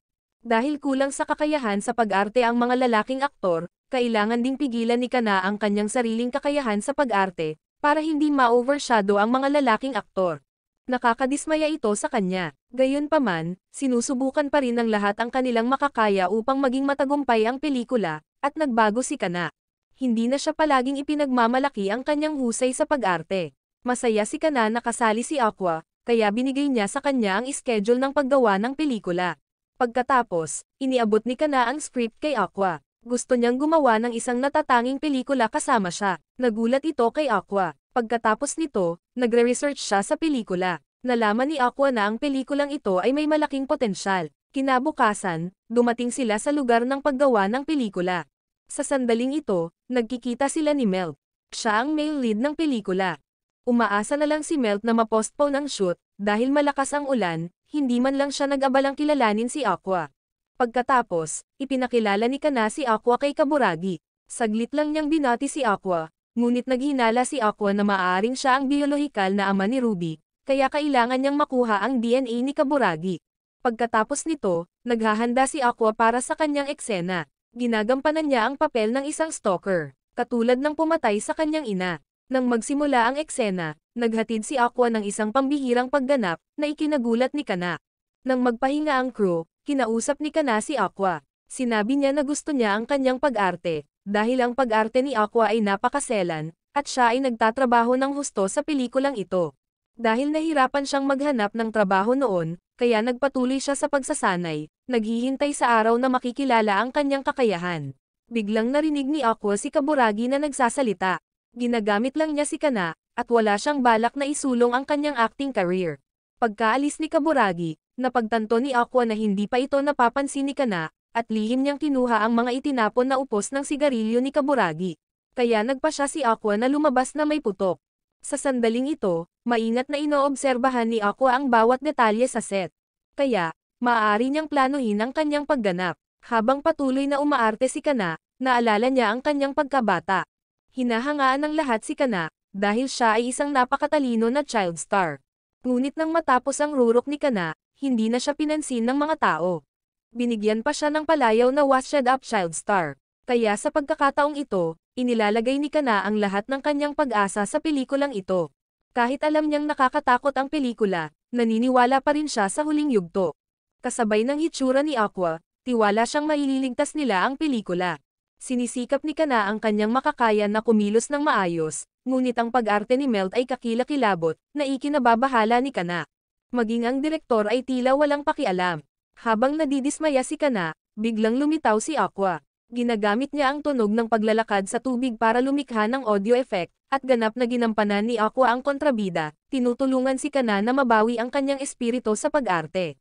Dahil kulang sa kakayahan sa pag-arte ang mga lalaking aktor, kailangan ding pigilan ni Kana ang kanyang sariling kakayahan sa pag-arte, para hindi ma-overshadow ang mga lalaking aktor. Nakakadismaya ito sa kanya. Gayunpaman, sinusubukan pa rin ng lahat ang kanilang makakaya upang maging matagumpay ang pelikula, at nagbago si Kana. Hindi na siya palaging ipinagmamalaki ang kanyang husay sa pag-arte. Masaya si Kana na kasali si Aqua, kaya binigay niya sa kanya ang schedule ng paggawa ng pelikula. Pagkatapos, iniabot ni Kana ang script kay Aqua. Gusto niyang gumawa ng isang natatanging pelikula kasama siya. Nagulat ito kay Aqua. Pagkatapos nito, nagre-research siya sa pelikula. Nalaman ni Aqua na ang pelikulang ito ay may malaking potensyal. Kinabukasan, dumating sila sa lugar ng paggawa ng pelikula. Sa sandaling ito, nagkikita sila ni Melt. Siya ang male lead ng pelikula. Umaasa na lang si Melt na ma-postpone ang shoot, dahil malakas ang ulan, hindi man lang siya nag-abalang kilalanin si Aqua. Pagkatapos, ipinakilala ni Kana si Aqua kay Kaburagi. Saglit lang niyang binati si Aqua, ngunit naghinala si Aqua na maaaring siya ang biolohikal na ama ni Ruby, kaya kailangan niyang makuha ang DNA ni Kaburagi. Pagkatapos nito, naghahanda si Aqua para sa kanyang eksena. Ginagampanan niya ang papel ng isang stalker, katulad ng pumatay sa kanyang ina. Nang magsimula ang eksena, naghatid si Aqua ng isang pambihirang pagganap na ikinagulat ni Kana. Nang magpahinga ang crew, kinausap ni Kana si Aqua. Sinabi niya na gusto niya ang kanyang pag-arte, dahil ang pag-arte ni Aqua ay napakaselan, at siya ay nagtatrabaho ng husto sa pelikulang ito. Dahil nahirapan siyang maghanap ng trabaho noon, kaya nagpatuloy siya sa pagsasanay, naghihintay sa araw na makikilala ang kanyang kakayahan. Biglang narinig ni Aqua si Kaburagi na nagsasalita. Ginagamit lang niya si Kana, at wala siyang balak na isulong ang kanyang acting career. Pagkaalis ni Kaburagi, napagtanto ni Aqua na hindi pa ito napapansin ni Kana, at lihim niyang kinuha ang mga itinapon na upos ng sigarilyo ni Kaburagi. Kaya nagpa siya si Aqua na lumabas na may putok. Sa sandaling ito, maingat na inoobserbahan ni Aqua ang bawat detalye sa set. Kaya, maaari niyang planuhin ang kanyang pagganap. Habang patuloy na umaarte si Kana, naalala niya ang kanyang pagkabata. Hinahangaan ng lahat si Kana, dahil siya ay isang napakatalino na child star. Ngunit nang matapos ang rurok ni Kana, hindi na siya pinansin ng mga tao. Binigyan pa siya ng palayaw na washed up child star. Kaya sa pagkakataong ito, inilalagay ni Kana ang lahat ng kanyang pag-asa sa pelikulang ito. Kahit alam niyang nakakatakot ang pelikula, naniniwala pa rin siya sa huling yugto. Kasabay ng hitsura ni Aqua, tiwala siyang maililigtas nila ang pelikula. Sinisikap ni Kana ang kanyang makakaya na kumilos ng maayos, ngunit ang pag-arte ni Melt ay kakilakilabot, na ikinababahala ni Kana. Maging ang direktor ay tila walang pakialam. Habang nadidismaya si Kana, biglang lumitaw si Aqua. Ginagamit niya ang tunog ng paglalakad sa tubig para lumikha ng audio effect, at ganap na ginampanan ni Aqua ang kontrabida, tinutulungan si Kana na mabawi ang kanyang espiritu sa pag-arte.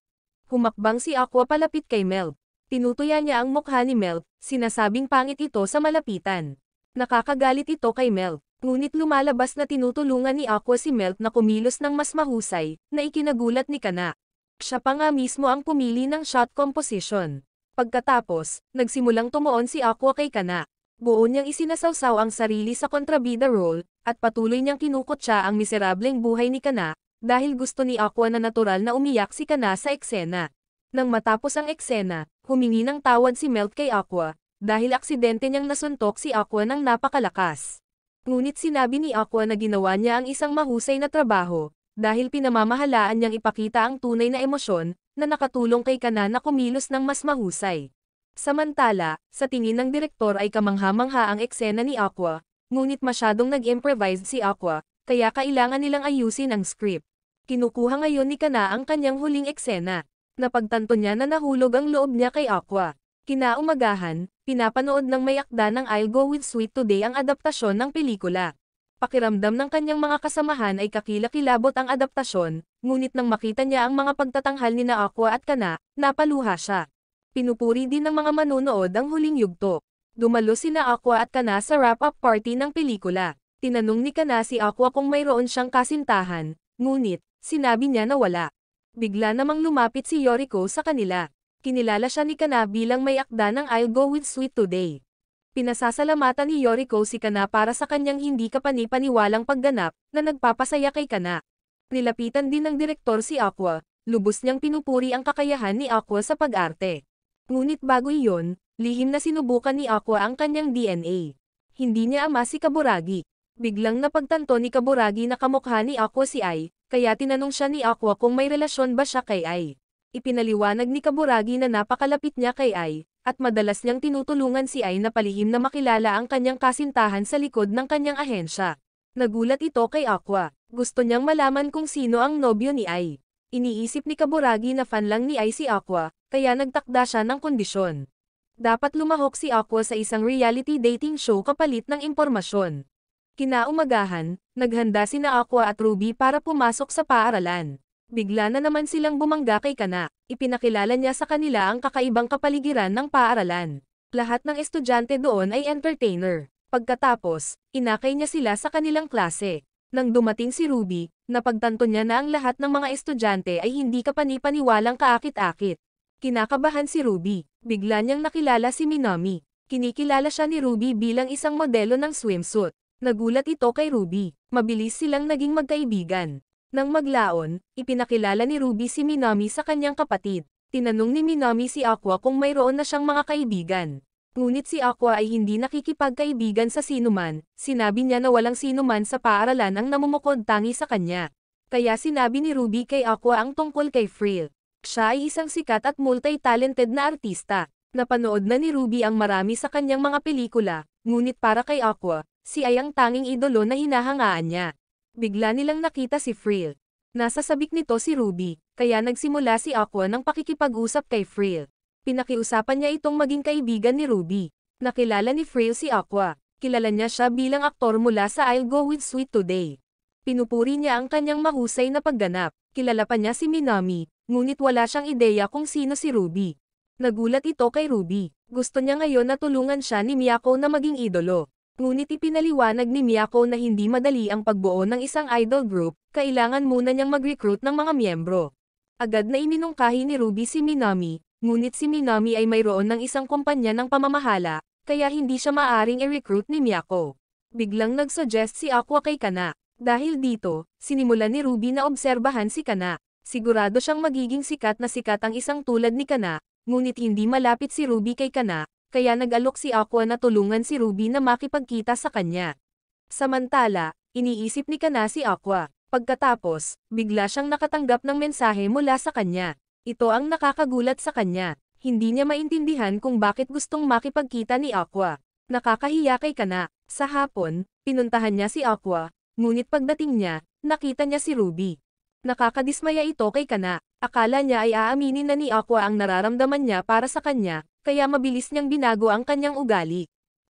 Humakbang si Aqua palapit kay Melt. Tinutuya niya ang mukha ni Melt, sinasabing pangit ito sa malapitan. Nakakagalit ito kay Melt, ngunit lumalabas na tinutulungan ni Aqua si Melt na kumilos ng mas mahusay, na ikinagulat ni Kana. Siya pa nga mismo ang pumili ng shot composition. Pagkatapos, nagsimulang tumuon si Aqua kay Kana. Buo niyang isinasawsaw ang sarili sa kontrabida role, at patuloy niyang kinukutya ang miserableng buhay ni Kana, dahil gusto ni Aqua na natural na umiyak si Kana sa eksena. Nang matapos ang eksena, humingi ng tawad si Melt kay Aqua, dahil aksidente niyang nasuntok si Aqua ng napakalakas. Ngunit sinabi ni Aqua na ginawa niya ang isang mahusay na trabaho, dahil pinamamahalaan niyang ipakita ang tunay na emosyon, na nakatulong kay Kana na kumilos ng mas mahusay. Samantala, sa tingin ng direktor ay kamangha-mangha ang eksena ni Aqua, ngunit masyadong nag-improvise si Aqua, kaya kailangan nilang ayusin ang script. Kinukuha ngayon ni Kana ang kanyang huling eksena. Napagtanto niya na nahulog ang loob niya kay Aqua. Kinaumagahan, pinapanood ng may akda ng I'll Go With Sweet Today ang adaptasyon ng pelikula. Pakiramdam ng kanyang mga kasamahan ay kakilakilabot ang adaptasyon, ngunit nang makita niya ang mga pagtatanghal ni na Aqua at Kana, napaluha siya. Pinupuri din ng mga manonood ang huling yugto. Dumalo sina Aqua at Kana sa wrap-up party ng pelikula. Tinanong ni Kana si Aqua kung mayroon siyang kasintahan, ngunit, sinabi niya na wala. Bigla namang lumapit si Yoriko sa kanila. Kinilala siya ni Kana bilang may akda ng I'll Go With Sweet Today. Pinasasalamatan ni Yoriko si Kana para sa kanyang hindi kapani-paniwalang pagganap, na nagpapasaya kay Kana. Nilapitan din ng direktor si Aqua, lubos niyang pinupuri ang kakayahan ni Aqua sa pag-arte. Ngunit bago iyon, lihim na sinubukan ni Aqua ang kanyang DNA. Hindi niya ama si Kaburagi. Biglang napagtanto ni Kaburagi na kamukha ni Aqua si Ai, kaya tinanong siya ni Aqua kung may relasyon ba siya kay Ai. Ipinaliwanag ni Kaburagi na napakalapit niya kay Ai, at madalas niyang tinutulungan si Ai na palihim na makilala ang kanyang kasintahan sa likod ng kanyang ahensya. Nagulat ito kay Aqua. Gusto niyang malaman kung sino ang nobyo ni Ai. Iniisip ni Kaburagi na fan lang ni Ai si Aqua, kaya nagtakda siya ng kondisyon. Dapat lumahok si Aqua sa isang reality dating show kapalit ng impormasyon. Kinaumagahan, naghanda sina Aqua at Ruby para pumasok sa paaralan. Bigla na naman silang bumangga kay Kana. Ipinakilala niya sa kanila ang kakaibang kapaligiran ng paaralan. Lahat ng estudyante doon ay entertainer. Pagkatapos, inakay niya sila sa kanilang klase. Nang dumating si Ruby, napagtanto niya na ang lahat ng mga estudyante ay hindi kapani-paniwalang kaakit-akit. Kinakabahan si Ruby. Bigla niyang nakilala si Minami. Kinikilala siya ni Ruby bilang isang modelo ng swimsuit. Nagulat ito kay Ruby. Mabilis silang naging magkaibigan. Nang maglaon, ipinakilala ni Ruby si Minami sa kanyang kapatid. Tinanong ni Minami si Aqua kung mayroon na siyang mga kaibigan. Ngunit si Aqua ay hindi nakikipagkaibigan sa sinuman, sinabi niya na walang sinuman sa paaralan ang namumukod tangi sa kanya. Kaya sinabi ni Ruby kay Aqua ang tungkol kay Frill. Siya ay isang sikat at multi-talented na artista. Napanood na ni Ruby ang marami sa kanyang mga pelikula, ngunit para kay Aqua, si ay ang tanging idolo na hinahangaan niya. Bigla nilang nakita si Frill. Nasa sabik nito si Ruby, kaya nagsimula si Aqua ng pakikipag-usap kay Frill. Pinakiusapan niya itong maging kaibigan ni Ruby. Nakilala ni Frill si Aqua. Kilala niya siya bilang aktor mula sa I'll Go With Sweet Today. Pinupuri niya ang kanyang mahusay na pagganap. Kilala pa niya si Minami, ngunit wala siyang ideya kung sino si Ruby. Nagulat ito kay Ruby. Gusto niya ngayon na tulungan siya ni Miyako na maging idolo. Ngunit ipinaliwanag ni Miyako na hindi madali ang pagbuo ng isang idol group, kailangan muna niyang mag-recruit ng mga miyembro. Agad na iminungkahi ni Ruby si Minami, ngunit si Minami ay mayroon ng isang kumpanya ng pamamahala, kaya hindi siya maaring i-recruit ni Miyako. Biglang nag-suggest si Aqua kay Kana. Dahil dito, sinimulan ni Ruby na obserbahan si Kana. Sigurado siyang magiging sikat ang isang tulad ni Kana, ngunit hindi malapit si Ruby kay Kana, kaya nag-alok si Aqua na tulungan si Ruby na makipagkita sa kanya. Samantala, iniisip ni Kana si Aqua. Pagkatapos, bigla siyang nakatanggap ng mensahe mula sa kanya. Ito ang nakakagulat sa kanya. Hindi niya maintindihan kung bakit gustong makipagkita ni Aqua. Nakakahiya kay Kana. Sa hapon, pinuntahan niya si Aqua, ngunit pagdating niya, nakita niya si Ruby. Nakakadismaya ito kay Kana. Akala niya ay aaminin na ni Aqua ang nararamdaman niya para sa kanya, kaya mabilis niyang binago ang kanyang ugali.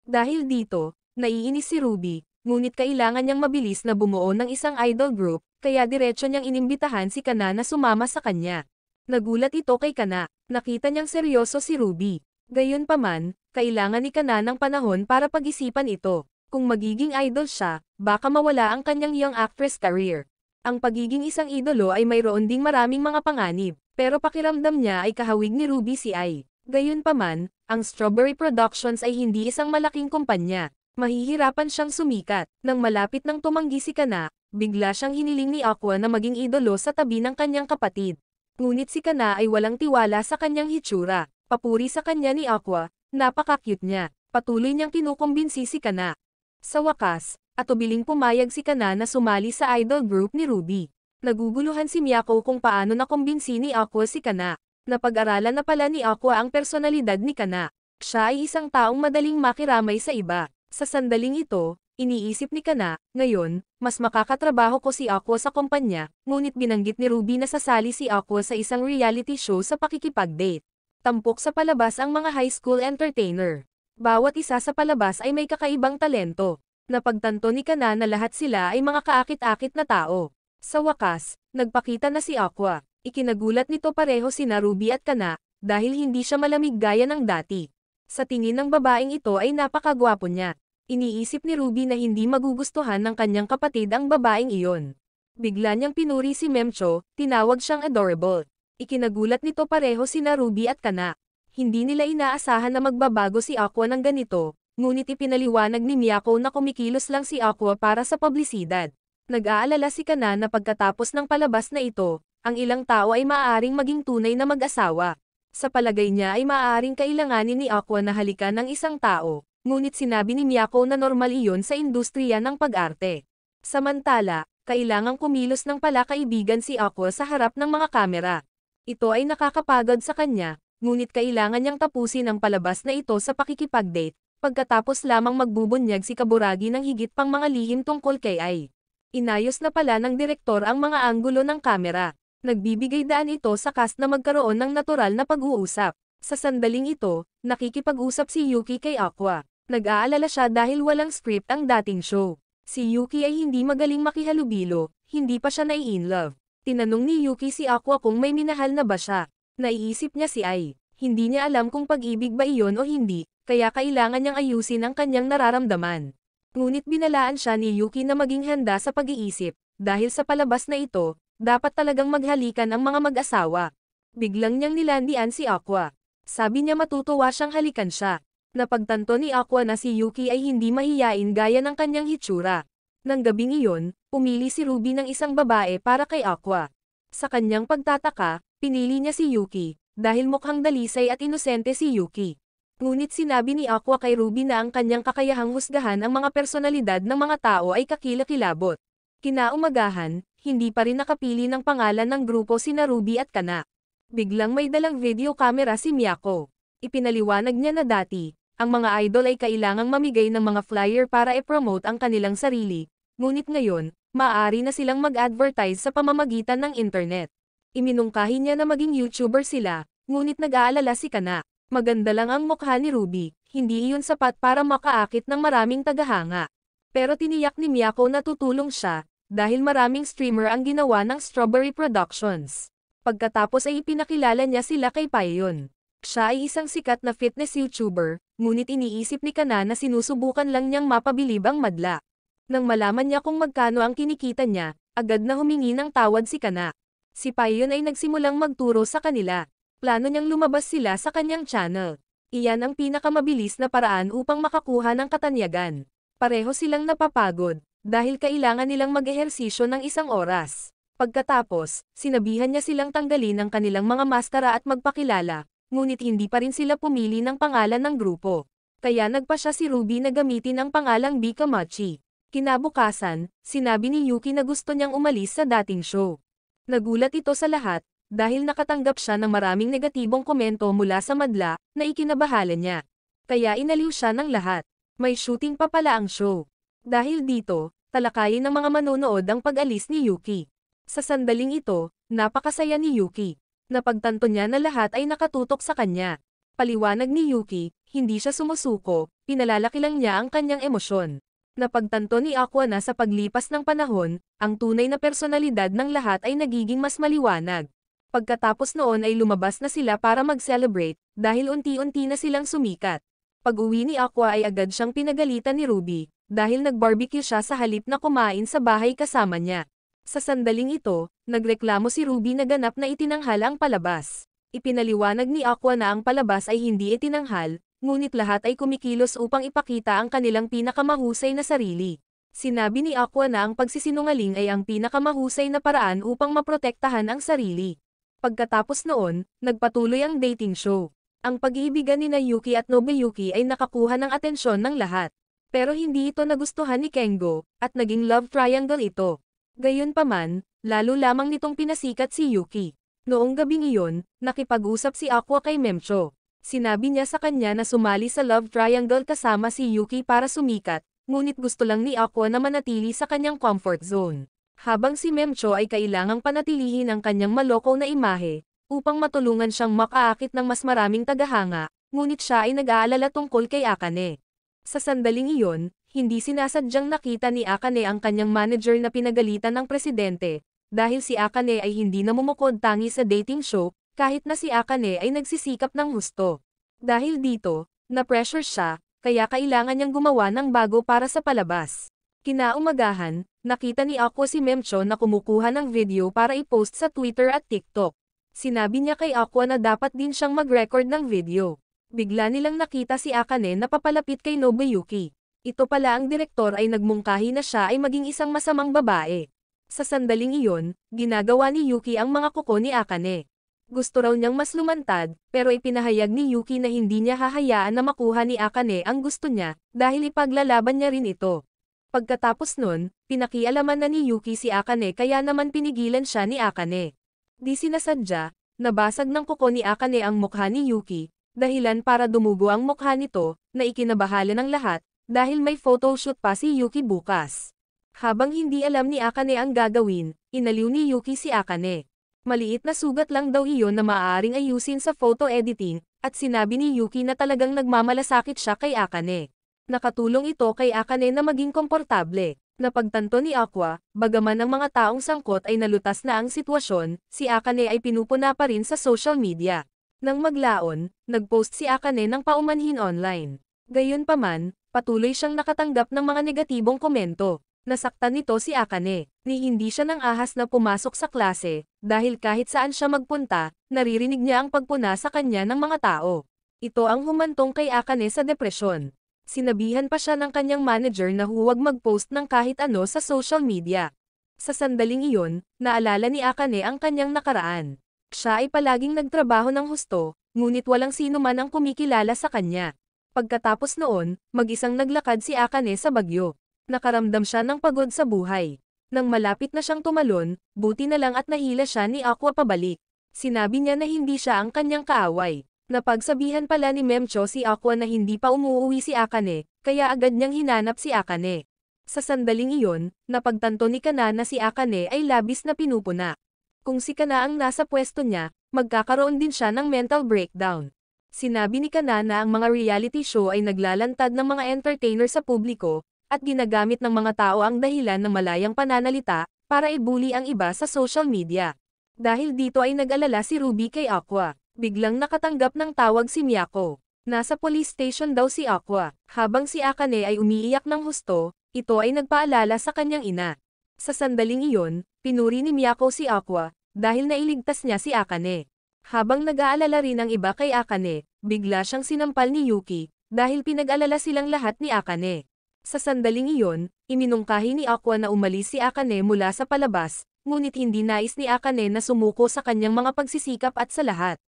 Dahil dito, naiinis si Ruby, ngunit kailangan niyang mabilis na bumuo ng isang idol group, kaya diretso niyang inimbitahan si Kana na sumama sa kanya. Nagulat ito kay Kana, nakita niyang seryoso si Ruby. Gayunpaman, kailangan ni Kana ng panahon para pag-isipan ito. Kung magiging idol siya, baka mawala ang kanyang young actress career. Ang pagiging isang idolo ay mayroon ding maraming mga panganib, pero pakiramdam niya ay kahawig ni Ruby si Ai. Gayunpaman, ang Strawberry Productions ay hindi isang malaking kumpanya. Mahihirapan siyang sumikat. Nang malapit nang tumanggi si Kana, bigla siyang hiniling ni Aqua na maging idolo sa tabi ng kanyang kapatid. Ngunit si Kana ay walang tiwala sa kanyang hitsura. Papuri sa kanya ni Aqua, napaka-cute niya. Patuloy niyang kinukumbinsi si Kana. Sa wakas, atubiling pumayag si Kana na sumali sa idol group ni Ruby. Naguguluhan si Miyako kung paano nakumbinsi ni Aqua si Kana. Napag-aralan na pala ni Aqua ang personalidad ni Kana. Siya ay isang taong madaling makiramay sa iba. Sa sandaling ito, iniisip ni Kana, ngayon, mas makakatrabaho ko si Aqua sa kumpanya, ngunit binanggit ni Ruby na sasali si Aqua sa isang reality show sa pakikipag-date. Tampok sa palabas ang mga high school entertainer. Bawat isa sa palabas ay may kakaibang talento. Napagtanto ni Kana na lahat sila ay mga kaakit-akit na tao. Sa wakas, nagpakita na si Aqua. Ikinagulat nito pareho sina Ruby at Kana, dahil hindi siya malamig gaya ng dati. Sa tingin ng babaeng ito ay napakagwapo niya. Iniisip ni Ruby na hindi magugustuhan ng kanyang kapatid ang babaeng iyon. Bigla niyang pinuri si Memcho, tinawag siyang adorable. Ikinagulat nito pareho sina Ruby at Kana. Hindi nila inaasahan na magbabago si Aqua ng ganito, ngunit ipinaliwanag ni Miyako na kumikilos lang si Aqua para sa publisidad. Nag-aalala si Kana na pagkatapos ng palabas na ito, ang ilang tao ay maaaring maging tunay na mag-asawa. Sa palagay niya ay maaaring kailanganin ni Aqua na halikan ng isang tao, ngunit sinabi ni Miyako na normal iyon sa industriya ng pag-arte. Samantala, kailangang kumilos ng palakaibigan si Aqua sa harap ng mga kamera. Ito ay nakakapagod sa kanya, ngunit kailangan niyang tapusin ang palabas na ito sa pakikipag-date, pagkatapos lamang magbubunyag si Kaburagi ng higit pang mga lihim tungkol kay Ai. Inayos na pala ng direktor ang mga anggulo ng kamera. Nagbibigay daan ito sa cast na magkaroon ng natural na pag-uusap. Sa sandaling ito, nakikipag-usap si Yuki kay Aqua. Nag-aalala siya dahil walang script ang dating show. Si Yuki ay hindi magaling makihalubilo, hindi pa siya nai-inlove. Tinanong ni Yuki si Aqua kung may minahal na ba siya. Naiisip niya si Ai. Hindi niya alam kung pag-ibig ba iyon o hindi, kaya kailangan niyang ayusin ang kanyang nararamdaman. Ngunit binalaan siya ni Yuki na maging handa sa pag-iisip, dahil sa palabas na ito, dapat talagang maghalikan ang mga mag-asawa. Biglang niyang nilandian si Aqua. Sabi niya matutuwa siyang halikan siya. Napagtanto ni Aqua na si Yuki ay hindi mahiyain gaya ng kanyang hitsura. Nang gabing iyon, pumili si Ruby ng isang babae para kay Aqua. Sa kanyang pagtataka, pinili niya si Yuki, dahil mukhang dalisay at inosente si Yuki. Ngunit sinabi ni Aqua kay Ruby na ang kanyang kakayahang husgahan ang mga personalidad ng mga tao ay kakilakilabot. Kinaumagahan, hindi pa rin nakapili ng pangalan ng grupo sina Ruby at Kana. Biglang may dalang video camera si Miyako. Ipinaliwanag niya na dati, ang mga idol ay kailangang mamigay ng mga flyer para i-promote ang kanilang sarili, ngunit ngayon, maaari na silang mag-advertise sa pamamagitan ng internet. Iminungkahi niya na maging YouTuber sila, ngunit nag-aalala si Kana. Maganda lang ang mukha ni Ruby, hindi iyon sapat para makaakit ng maraming tagahanga. Pero tiniyak ni Miyako na tutulong siya, dahil maraming streamer ang ginawa ng Strawberry Productions. Pagkatapos ay ipinakilala niya sila kay Payon. Siya ay isang sikat na fitness YouTuber, ngunit iniisip ni Kana na sinusubukan lang niyang mapabilib ang madla. Nang malaman niya kung magkano ang kinikita niya, agad na humingi ng tawad si Kana. Si Payon ay nagsimulang magturo sa kanila. Plano niyang lumabas sila sa kanyang channel. Iyan ang pinakamabilis na paraan upang makakuha ng katanyagan. Pareho silang napapagod, dahil kailangan nilang mag-ehersisyo ng 1 oras. Pagkatapos, sinabihan niya silang tanggalin ang kanilang mga maskara at magpakilala, ngunit hindi pa rin sila pumili ng pangalan ng grupo. Kaya nagpa siya si Ruby na gamitin ang pangalang Bikamachi. Kinabukasan, sinabi ni Yuki na gusto niyang umalis sa dating show. Nagulat ito sa lahat, dahil nakatanggap siya ng maraming negatibong komento mula sa madla na ikinabahala niya. Kaya inaliw siya ng lahat. May shooting pa pala ang show. Dahil dito, talakayin ng mga manonood ang pag-alis ni Yuki. Sa sandaling ito, napakasaya ni Yuki. Napagtanto niya na lahat ay nakatutok sa kanya. Paliwanag ni Yuki, hindi siya sumusuko, pinalalaki lang niya ang kanyang emosyon. Napagtanto ni Aqua na sa paglipas ng panahon, ang tunay na personalidad ng lahat ay nagiging mas maliwanag. Pagkatapos noon ay lumabas na sila para mag-celebrate, dahil unti-unti na silang sumikat. Pag-uwi ni Aqua ay agad siyang pinagalitan ni Ruby, dahil nag-barbecue siya sa halip na kumain sa bahay kasama niya. Sa sandaling ito, nagreklamo si Ruby na ganap na itinanghal ang palabas. Ipinaliwanag ni Aqua na ang palabas ay hindi itinanghal, ngunit lahat ay kumikilos upang ipakita ang kanilang pinakamahusay na sarili. Sinabi ni Aqua na ang pagsisinungaling ay ang pinakamahusay na paraan upang maprotektahan ang sarili. Pagkatapos noon, nagpatuloy ang dating show. Ang pag-iibigan ni Yuki at Nobuyuki ay nakakuha ng atensyon ng lahat. Pero hindi ito nagustuhan ni Kengo, at naging love triangle ito. Gayunpaman, lalo lamang nitong pinasikat si Yuki. Noong gabing iyon, nakipag-usap si Aqua kay Memcho. Sinabi niya sa kanya na sumali sa love triangle kasama si Yuki para sumikat, ngunit gusto lang ni Aqua na manatili sa kanyang comfort zone. Habang si Memcho ay kailangang panatilihin ang kanyang maloko na imahe, upang matulungan siyang makaakit ng mas maraming tagahanga, ngunit siya ay nag-aalala tungkol kay Akane. Sa sandaling iyon, hindi sinasadyang nakita ni Akane ang kanyang manager na pinagalitan ng presidente, dahil si Akane ay hindi namumukod tangi sa dating show, kahit na si Akane ay nagsisikap ng husto. Dahil dito, na-pressure siya, kaya kailangan niyang gumawa ng bago para sa palabas. Kinaumagahan, nakita ni Aqua si Memcho na kumukuha ng video para i-post sa Twitter at TikTok. Sinabi niya kay Aqua na dapat din siyang mag-record ng video. Bigla nilang nakita si Akane na papalapit kay Nobuyuki. Ito pala ang direktor ay nagmungkahi na siya ay maging isang masamang babae. Sa sandaling iyon, ginagawa ni Yuki ang mga kuko ni Akane. Gusto raw niyang mas lumantad, pero ipinahayag ni Yuki na hindi niya hahayaan na makuha ni Akane ang gusto niya, dahil ipaglalaban niya rin ito. Pagkatapos nun, pinakialaman na ni Yuki si Akane kaya naman pinigilan siya ni Akane. Di sinasadya, nabasag ng kuko ni Akane ang mukha ni Yuki, dahilan para dumugo ang mukha nito, na ikinabahala ng lahat, dahil may photoshoot pa si Yuki bukas. Habang hindi alam ni Akane ang gagawin, inaliw ni Yuki si Akane. Maliit na sugat lang daw iyon na maaaring ayusin sa photo editing, at sinabi ni Yuki na talagang nagmamalasakit siya kay Akane. Nakatulong ito kay Akane na maging komportable. Napagtanto ni Aqua, bagaman ang mga taong sangkot ay nalutas na ang sitwasyon, si Akane ay pinupuna pa rin sa social media. Nang maglaon, nagpost si Akane ng paumanhin online. Gayunpaman, patuloy siyang nakatanggap ng mga negatibong komento. Nasaktan nito si Akane, ni hindi siya nang ahas na pumasok sa klase, dahil kahit saan siya magpunta, naririnig niya ang pagpuna sa kanya ng mga tao. Ito ang humantong kay Akane sa depresyon. Sinabihan pa siya ng kanyang manager na huwag mag-post ng kahit ano sa social media. Sa sandaling iyon, naalala ni Akane ang kanyang nakaraan. Siya ay palaging nagtrabaho ng husto, ngunit walang sino man ang kumikilala sa kanya. Pagkatapos noon, mag-isang naglakad si Akane sa bagyo. Nakaramdam siya ng pagod sa buhay. Nang malapit na siyang tumalon, buti na lang at nahila siya ni Aqua pabalik. Sinabi niya na hindi siya ang kanyang kaaway. Napagsabihan pala ni Memcho si Aqua na hindi pa umuuwi si Akane, kaya agad niyang hinanap si Akane. Sa sandaling iyon, napagtanto ni Kana na si Akane ay labis na pinupuna. Kung si Kana ang nasa pwesto niya, magkakaroon din siya ng mental breakdown. Sinabi ni Kana na ang mga reality show ay naglalantad ng mga entertainer sa publiko, at ginagamit ng mga tao ang dahilan ng malayang pananalita, para ibuli ang iba sa social media. Dahil dito ay nag-alala si Ruby kay Aqua. Biglang nakatanggap ng tawag si Miyako. Nasa police station daw si Aqua. Habang si Akane ay umiiyak ng husto, ito ay nagpaalala sa kanyang ina. Sa sandaling iyon, pinuri ni Miyako si Aqua, dahil nailigtas niya si Akane. Habang nag-aalala rin ang iba kay Akane, bigla siyang sinampal ni Yuki, dahil pinag-alala silang lahat ni Akane. Sa sandaling iyon, iminungkahi ni Aqua na umalis si Akane mula sa palabas, ngunit hindi nais ni Akane na sumuko sa kanyang mga pagsisikap at sa lahat.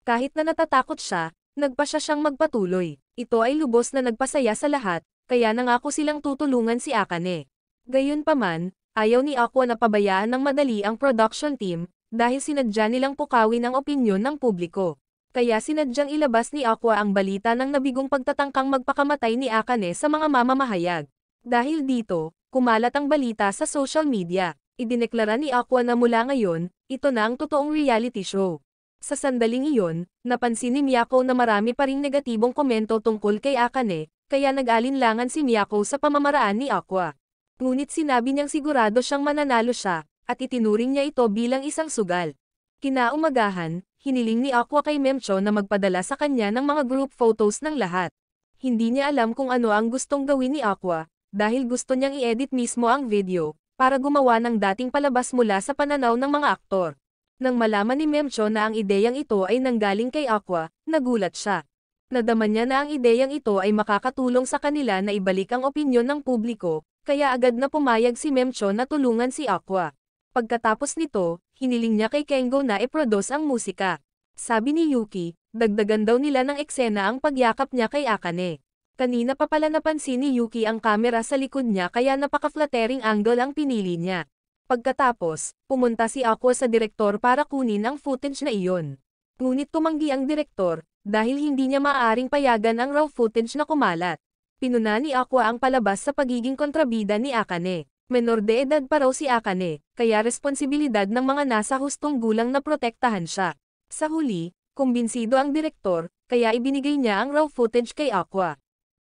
Kahit na natatakot siya, nagpasya siyang magpatuloy. Ito ay lubos na nagpasaya sa lahat, kaya nangako silang tutulungan si Akane. Gayunpaman, ayaw ni Aqua na pabayaan ng madali ang production team, dahil sinadya nilang pukawin ang opinyon ng publiko. Kaya sinadyang ilabas ni Aqua ang balita ng nabigong pagtatangkang magpakamatay ni Akane sa mga mamamahayag. Dahil dito, kumalat ang balita sa social media. Idineklara ni Aqua na mula ngayon, ito na ang totoong reality show. Sa sandaling iyon, napansin ni Miyako na marami pa ring negatibong komento tungkol kay Akane, kaya nag-alinlangan si Miyako sa pamamaraan ni Aqua. Ngunit sinabi niyang sigurado siyang mananalo siya, at itinuring niya ito bilang isang sugal. Kinaumagahan, hiniling ni Aqua kay Memcho na magpadala sa kanya ng mga group photos ng lahat. Hindi niya alam kung ano ang gustong gawin ni Aqua, dahil gusto niyang i-edit mismo ang video, para gumawa ng dating palabas mula sa pananaw ng mga aktor. Nang malaman ni Memcho na ang ideyang ito ay nanggaling kay Aqua, nagulat siya. Nadama niya na ang ideyang ito ay makakatulong sa kanila na ibalik ang opinyon ng publiko, kaya agad na pumayag si Memcho na tulungan si Aqua. Pagkatapos nito, hiniling niya kay Kengo na i-produce ang musika. Sabi ni Yuki, dagdagan daw nila ng eksena ang pagyakap niya kay Akane. Kanina pa pala napansin ni Yuki ang kamera sa likod niya kaya napaka-flattering angle ang pinili niya. Pagkatapos, pumunta si Aqua sa direktor para kunin ang footage na iyon. Ngunit tumanggi ang direktor, dahil hindi niya maaaring payagan ang raw footage na kumalat. Pinuna ni Aqua ang palabas sa pagiging kontrabida ni Akane. Menor de edad pa raw si Akane, kaya responsibilidad ng mga nasa hustong gulang na protektahan siya. Sa huli, kumbinsido ang direktor, kaya ibinigay niya ang raw footage kay Aqua.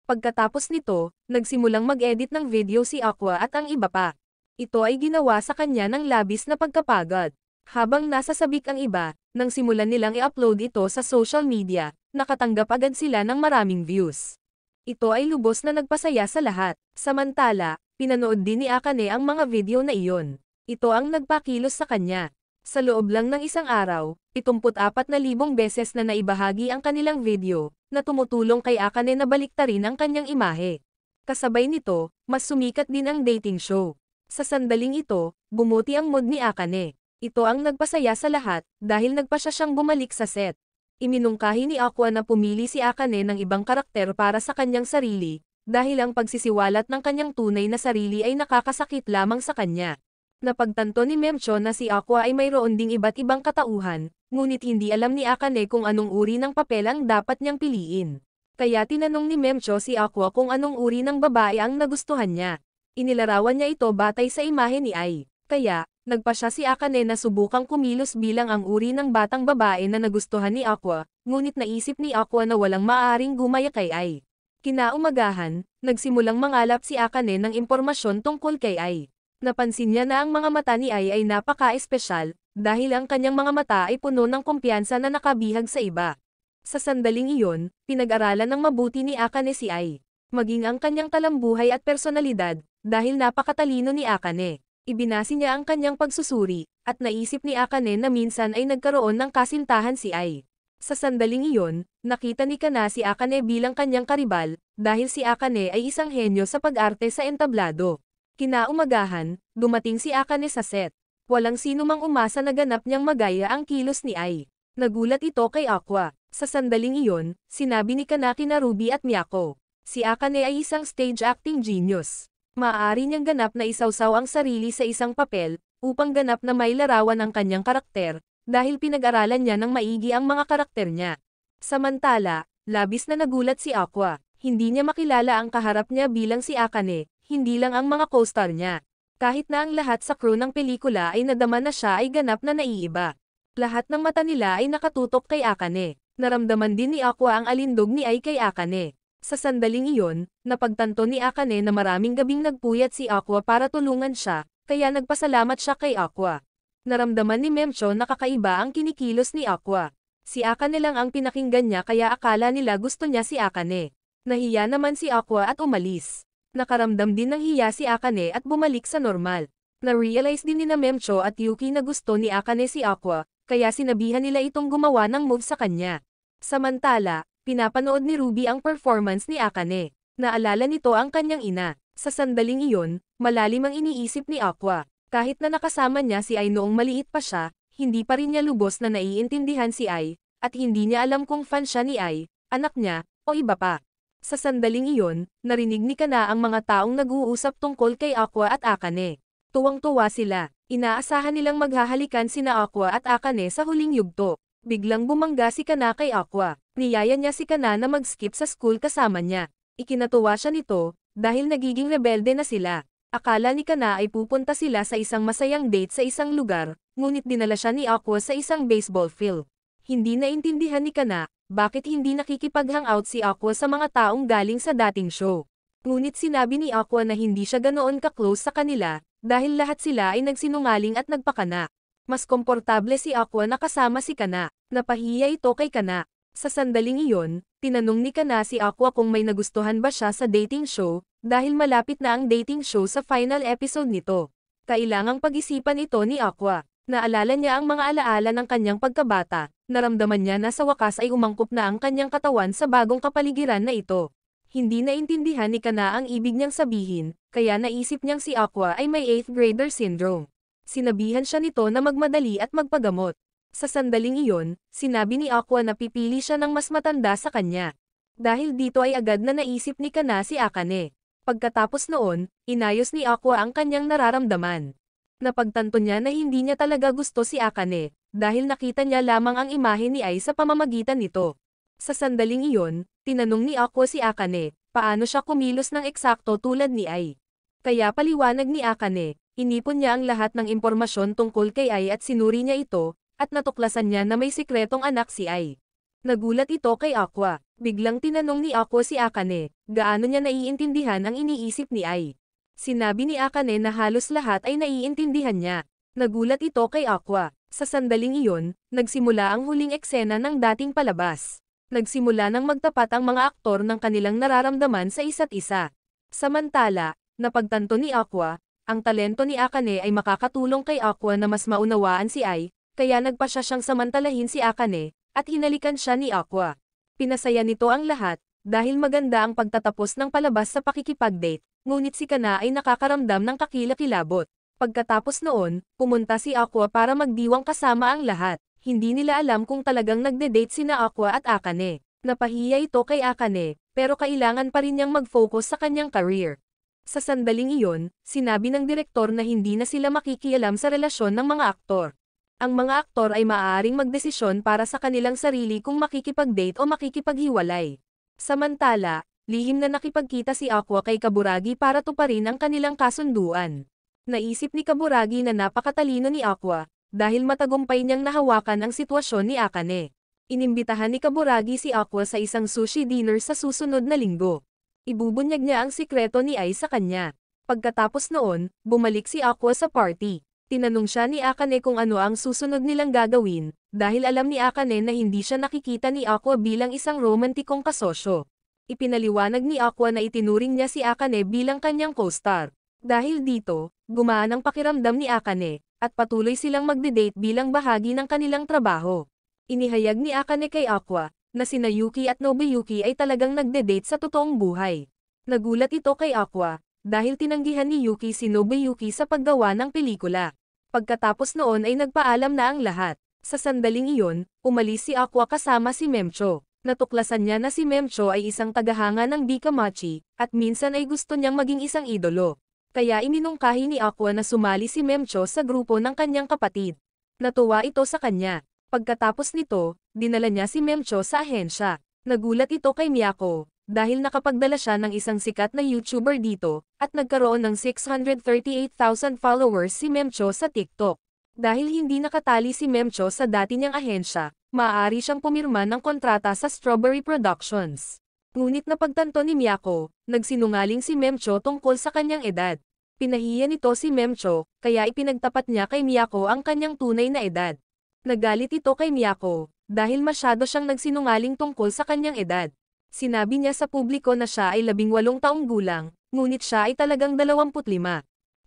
Pagkatapos nito, nagsimulang mag-edit ng video si Aqua at ang iba pa. Ito ay ginawa sa kanya ng labis na pagkapagod. Habang nasa sabik ang iba, nang simulan nilang i-upload ito sa social media, nakatanggap agad sila ng maraming views. Ito ay lubos na nagpasaya sa lahat. Samantala, pinanood din ni Akane ang mga video na iyon. Ito ang nagpakilos sa kanya. Sa loob lang ng isang araw, 74,000 beses na naibahagi ang kanilang video, na tumutulong kay Akane na baliktarin ang kanyang imahe. Kasabay nito, mas sumikat din ang dating show. Sa sandaling ito, bumuti ang mood ni Akane. Ito ang nagpasaya sa lahat, dahil nagpasya siyang bumalik sa set. Iminungkahi ni Aqua na pumili si Akane ng ibang karakter para sa kanyang sarili, dahil ang pagsisiwalat ng kanyang tunay na sarili ay nakakasakit lamang sa kanya. Napagtanto ni Memcho na si Aqua ay mayroon ding iba't ibang katauhan, ngunit hindi alam ni Akane kung anong uri ng papel ang dapat niyang piliin. Kaya tinanong ni Memcho si Aqua kung anong uri ng babae ang nagustuhan niya. Inilarawan niya ito batay sa imahe ni Ai. Kaya, nagpasya si Akane na subukang kumilos bilang ang uri ng batang babae na nagustuhan ni Aqua, ngunit naisip ni Aqua na walang maaaring gumaya kay Ai. Kinaumagahan, nagsimulang mangalap si Akane ng impormasyon tungkol kay Ai. Napansin niya na ang mga mata ni Ai ay napaka-espesyal, dahil ang kanyang mga mata ay puno ng kumpiyansa na nakabihag sa iba. Sa sandaling iyon, pinag-aralan ng mabuti ni Akane si Ai. Maging ang kanyang talambuhay at personalidad, dahil napakatalino ni Akane. Ibinasi niya ang kanyang pagsusuri, at naisip ni Akane na minsan ay nagkaroon ng kasintahan si Ai. Sa sandaling iyon, nakita ni Kana si Akane bilang kanyang karibal, dahil si Akane ay isang henyo sa pag-arte sa entablado. Kinaumagahan, dumating si Akane sa set. Walang sino mang umasa na ganap niyang magaya ang kilos ni Ai. Nagulat ito kay Aqua. Sa sandaling iyon, sinabi ni Kana kina Ruby at Miyako. Si Akane ay isang stage acting genius. Maaari niyang ganap na isawsaw ang sarili sa isang papel, upang ganap na may larawan ang kanyang karakter, dahil pinag-aralan niya ng maigi ang mga karakter niya. Samantala, labis na nagulat si Aqua. Hindi niya makilala ang kaharap niya bilang si Akane, hindi lang ang mga co-star niya. Kahit na ang lahat sa crew ng pelikula ay nadama na siya ay ganap na naiiba. Lahat ng mata nila ay nakatutok kay Akane. Naramdaman din ni Aqua ang alindog ni Ai kay Akane. Sa sandaling iyon, napagtanto ni Akane na maraming gabing nagpuyat si Aqua para tulungan siya, kaya nagpasalamat siya kay Aqua. Naramdaman ni Memcho na kakaiba ang kinikilos ni Aqua. Si Akane lang ang pinakinggan niya kaya akala nila gusto niya si Akane. Nahiya naman si Aqua at umalis. Nakaramdam din ng hiya si Akane at bumalik sa normal. Na-realize din ni Memcho at Yuki na gusto ni Akane si Aqua, kaya sinabihan nila itong gumawa ng move sa kanya. Samantala, pinapanood ni Ruby ang performance ni Akane. Naalala nito ang kanyang ina. Sa sandaling iyon, malalim ang iniisip ni Aqua. Kahit na nakasama niya si Ai noong maliit pa siya, hindi pa rin niya lubos na naiintindihan si Ai, at hindi niya alam kung fan siya ni Ai, anak niya, o iba pa. Sa sandaling iyon, narinig ni Kana ang mga taong nag-uusap tungkol kay Aqua at Akane. Tuwang-tuwa sila. Inaasahan nilang maghahalikan sina Aqua at Akane sa huling yugto. Biglang bumangga si Kana kay Aqua. Niyaya niya si Kana na mag-skip sa school kasama niya. Ikinatuwa siya nito, dahil nagiging rebelde na sila. Akala ni Kana ay pupunta sila sa isang masayang date sa isang lugar, ngunit dinala siya ni Aqua sa isang baseball field. Hindi naintindihan ni Kana, bakit hindi nakikipag-hangout si Aqua sa mga taong galing sa dating show. Ngunit sinabi ni Aqua na hindi siya ganoon ka-close sa kanila, dahil lahat sila ay nagsinungaling at nagpakana. Mas komportable si Aqua na kasama si Kana, napahiya ito kay Kana. Sa sandaling iyon, tinanong ni Kana si Aqua kung may nagustuhan ba siya sa dating show, dahil malapit na ang dating show sa final episode nito. Kailangang pag-isipan ito ni Aqua. Naalala niya ang mga alaala ng kanyang pagkabata, naramdaman niya na sa wakas ay umangkop na ang kanyang katawan sa bagong kapaligiran na ito. Hindi naintindihan ni Kana ang ibig niyang sabihin, kaya naisip niyang si Aqua ay may 8th grader syndrome. Sinabihan siya nito na magmadali at magpagamot. Sa sandaling iyon, sinabi ni Aqua na pipili siya ng mas matanda sa kanya. Dahil dito ay agad na naisip ni Kana si Akane. Pagkatapos noon, inayos ni Aqua ang kanyang nararamdaman. Napagtanto niya na hindi niya talaga gusto si Akane, dahil nakita niya lamang ang imahe ni Ai sa pamamagitan nito. Sa sandaling iyon, tinanong ni Aqua si Akane, paano siya kumilos ng eksakto tulad ni Ai. Kaya paliwanag ni Akane, inipon niya ang lahat ng impormasyon tungkol kay Ai at sinuri niya ito, at natuklasan niya na may sikretong anak si Ai. Nagulat ito kay Aqua. Biglang tinanong ni Aqua si Akane, gaano niya naiintindihan ang iniisip ni Ai. Sinabi ni Akane na halos lahat ay naiintindihan niya. Nagulat ito kay Aqua. Sa sandaling iyon, nagsimula ang huling eksena ng dating palabas. Nagsimula ng magtapat ang mga aktor ng kanilang nararamdaman sa isa't isa. Samantala, napagtanto ni Aqua, ang talento ni Akane ay makakatulong kay Aqua na mas maunawaan si Ai, kaya nagpasya siyang samantalahin si Akane, at hinalikan siya ni Aqua. Pinasaya nito ang lahat, dahil maganda ang pagtatapos ng palabas sa pakikipag-date, ngunit si Kana ay nakakaramdam ng kakilakilabot. Pagkatapos noon, pumunta si Aqua para magdiwang kasama ang lahat. Hindi nila alam kung talagang nagde-date sina Aqua at Akane. Napahiya ito kay Akane, pero kailangan pa rin niyang mag-focus sa kanyang career. Sa sandaling iyon, sinabi ng direktor na hindi na sila makikialam sa relasyon ng mga aktor. Ang mga aktor ay maaaring magdesisyon para sa kanilang sarili kung makikipag-date o makikipaghiwalay. Samantala, lihim na nakipagkita si Aqua kay Kaburagi para tuparin ang kanilang kasunduan. Naisip ni Kaburagi na napakatalino ni Aqua, dahil matagumpay niyang nahawakan ang sitwasyon ni Akane. Inimbitahan ni Kaburagi si Aqua sa isang sushi dinner sa susunod na linggo. Ibubunyag niya ang sikreto ni Ai sa kanya. Pagkatapos noon, bumalik si Aqua sa party. Tinanong siya ni Akane kung ano ang susunod nilang gagawin, dahil alam ni Akane na hindi siya nakikita ni Aqua bilang isang romantikong kasosyo. Ipinaliwanag ni Aqua na itinuring niya si Akane bilang kanyang co-star. Dahil dito, gumaan ang pakiramdam ni Akane, at patuloy silang magde-date bilang bahagi ng kanilang trabaho. Inihayag ni Akane kay Aqua, na sina Yuki at Nobuyuki ay talagang nagde-date sa totoong buhay. Nagulat ito kay Aqua, dahil tinanggihan ni Yuki si Nobuyuki sa paggawa ng pelikula. Pagkatapos noon ay nagpaalam na ang lahat. Sa sandaling iyon, umalis si Aqua kasama si Memcho. Natuklasan niya na si Memcho ay isang tagahanga ng Bikamachi, at minsan ay gusto niyang maging isang idolo. Kaya iminungkahi ni Aqua na sumali si Memcho sa grupo ng kanyang kapatid. Natuwa ito sa kanya. Pagkatapos nito, dinala niya si Memcho sa ahensya. Nagulat ito kay Miyako, dahil nakapagdala siya ng isang sikat na YouTuber dito, at nagkaroon ng 638,000 followers si Memcho sa TikTok. Dahil hindi nakatali si Memcho sa dati niyang ahensya, maaari siyang pumirma ng kontrata sa Strawberry Productions. Ngunit napagtanto ni Miyako, nagsinungaling si Memcho tungkol sa kanyang edad. Pinahiya nito si Memcho, kaya ipinagtapat niya kay Miyako ang kanyang tunay na edad. Nagalit ito kay Miyako, dahil masyado siyang nagsinungaling tungkol sa kanyang edad. Sinabi niya sa publiko na siya ay 18 taong gulang, ngunit siya ay talagang 25.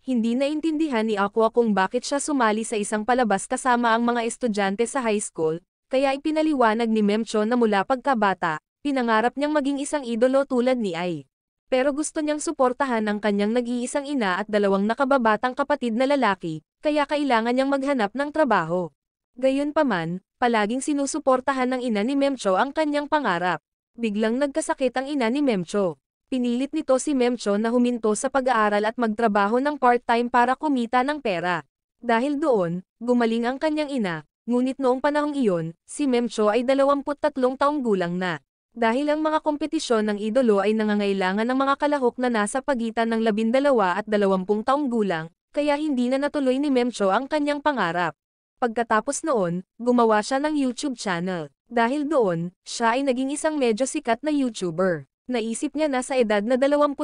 Hindi naintindihan ni Aqua kung bakit siya sumali sa isang palabas kasama ang mga estudyante sa high school, kaya ipinaliwanag ni Memcho na mula pagkabata, pinangarap niyang maging isang idolo tulad ni Ai. Pero gusto niyang suportahan ang kanyang nag-iisang ina at 2 nakababatang kapatid na lalaki, kaya kailangan niyang maghanap ng trabaho. Gayunpaman, palaging sinusuportahan ng ina ni Memcho ang kanyang pangarap. Biglang nagkasakit ang ina ni Memcho. Pinilit nito si Memcho na huminto sa pag-aaral at magtrabaho ng part-time para kumita ng pera. Dahil doon, gumaling ang kanyang ina, ngunit noong panahong iyon, si Memcho ay 23 taong gulang na. Dahil ang mga kompetisyon ng idolo ay nangangailangan ng mga kalahok na nasa pagitan ng 12 at 20 taong gulang, kaya hindi na natuloy ni Memcho ang kanyang pangarap. Pagkatapos noon, gumawa siya ng YouTube channel. Dahil doon, siya ay naging isang medyo sikat na YouTuber. Naisip niya na sa edad na 25,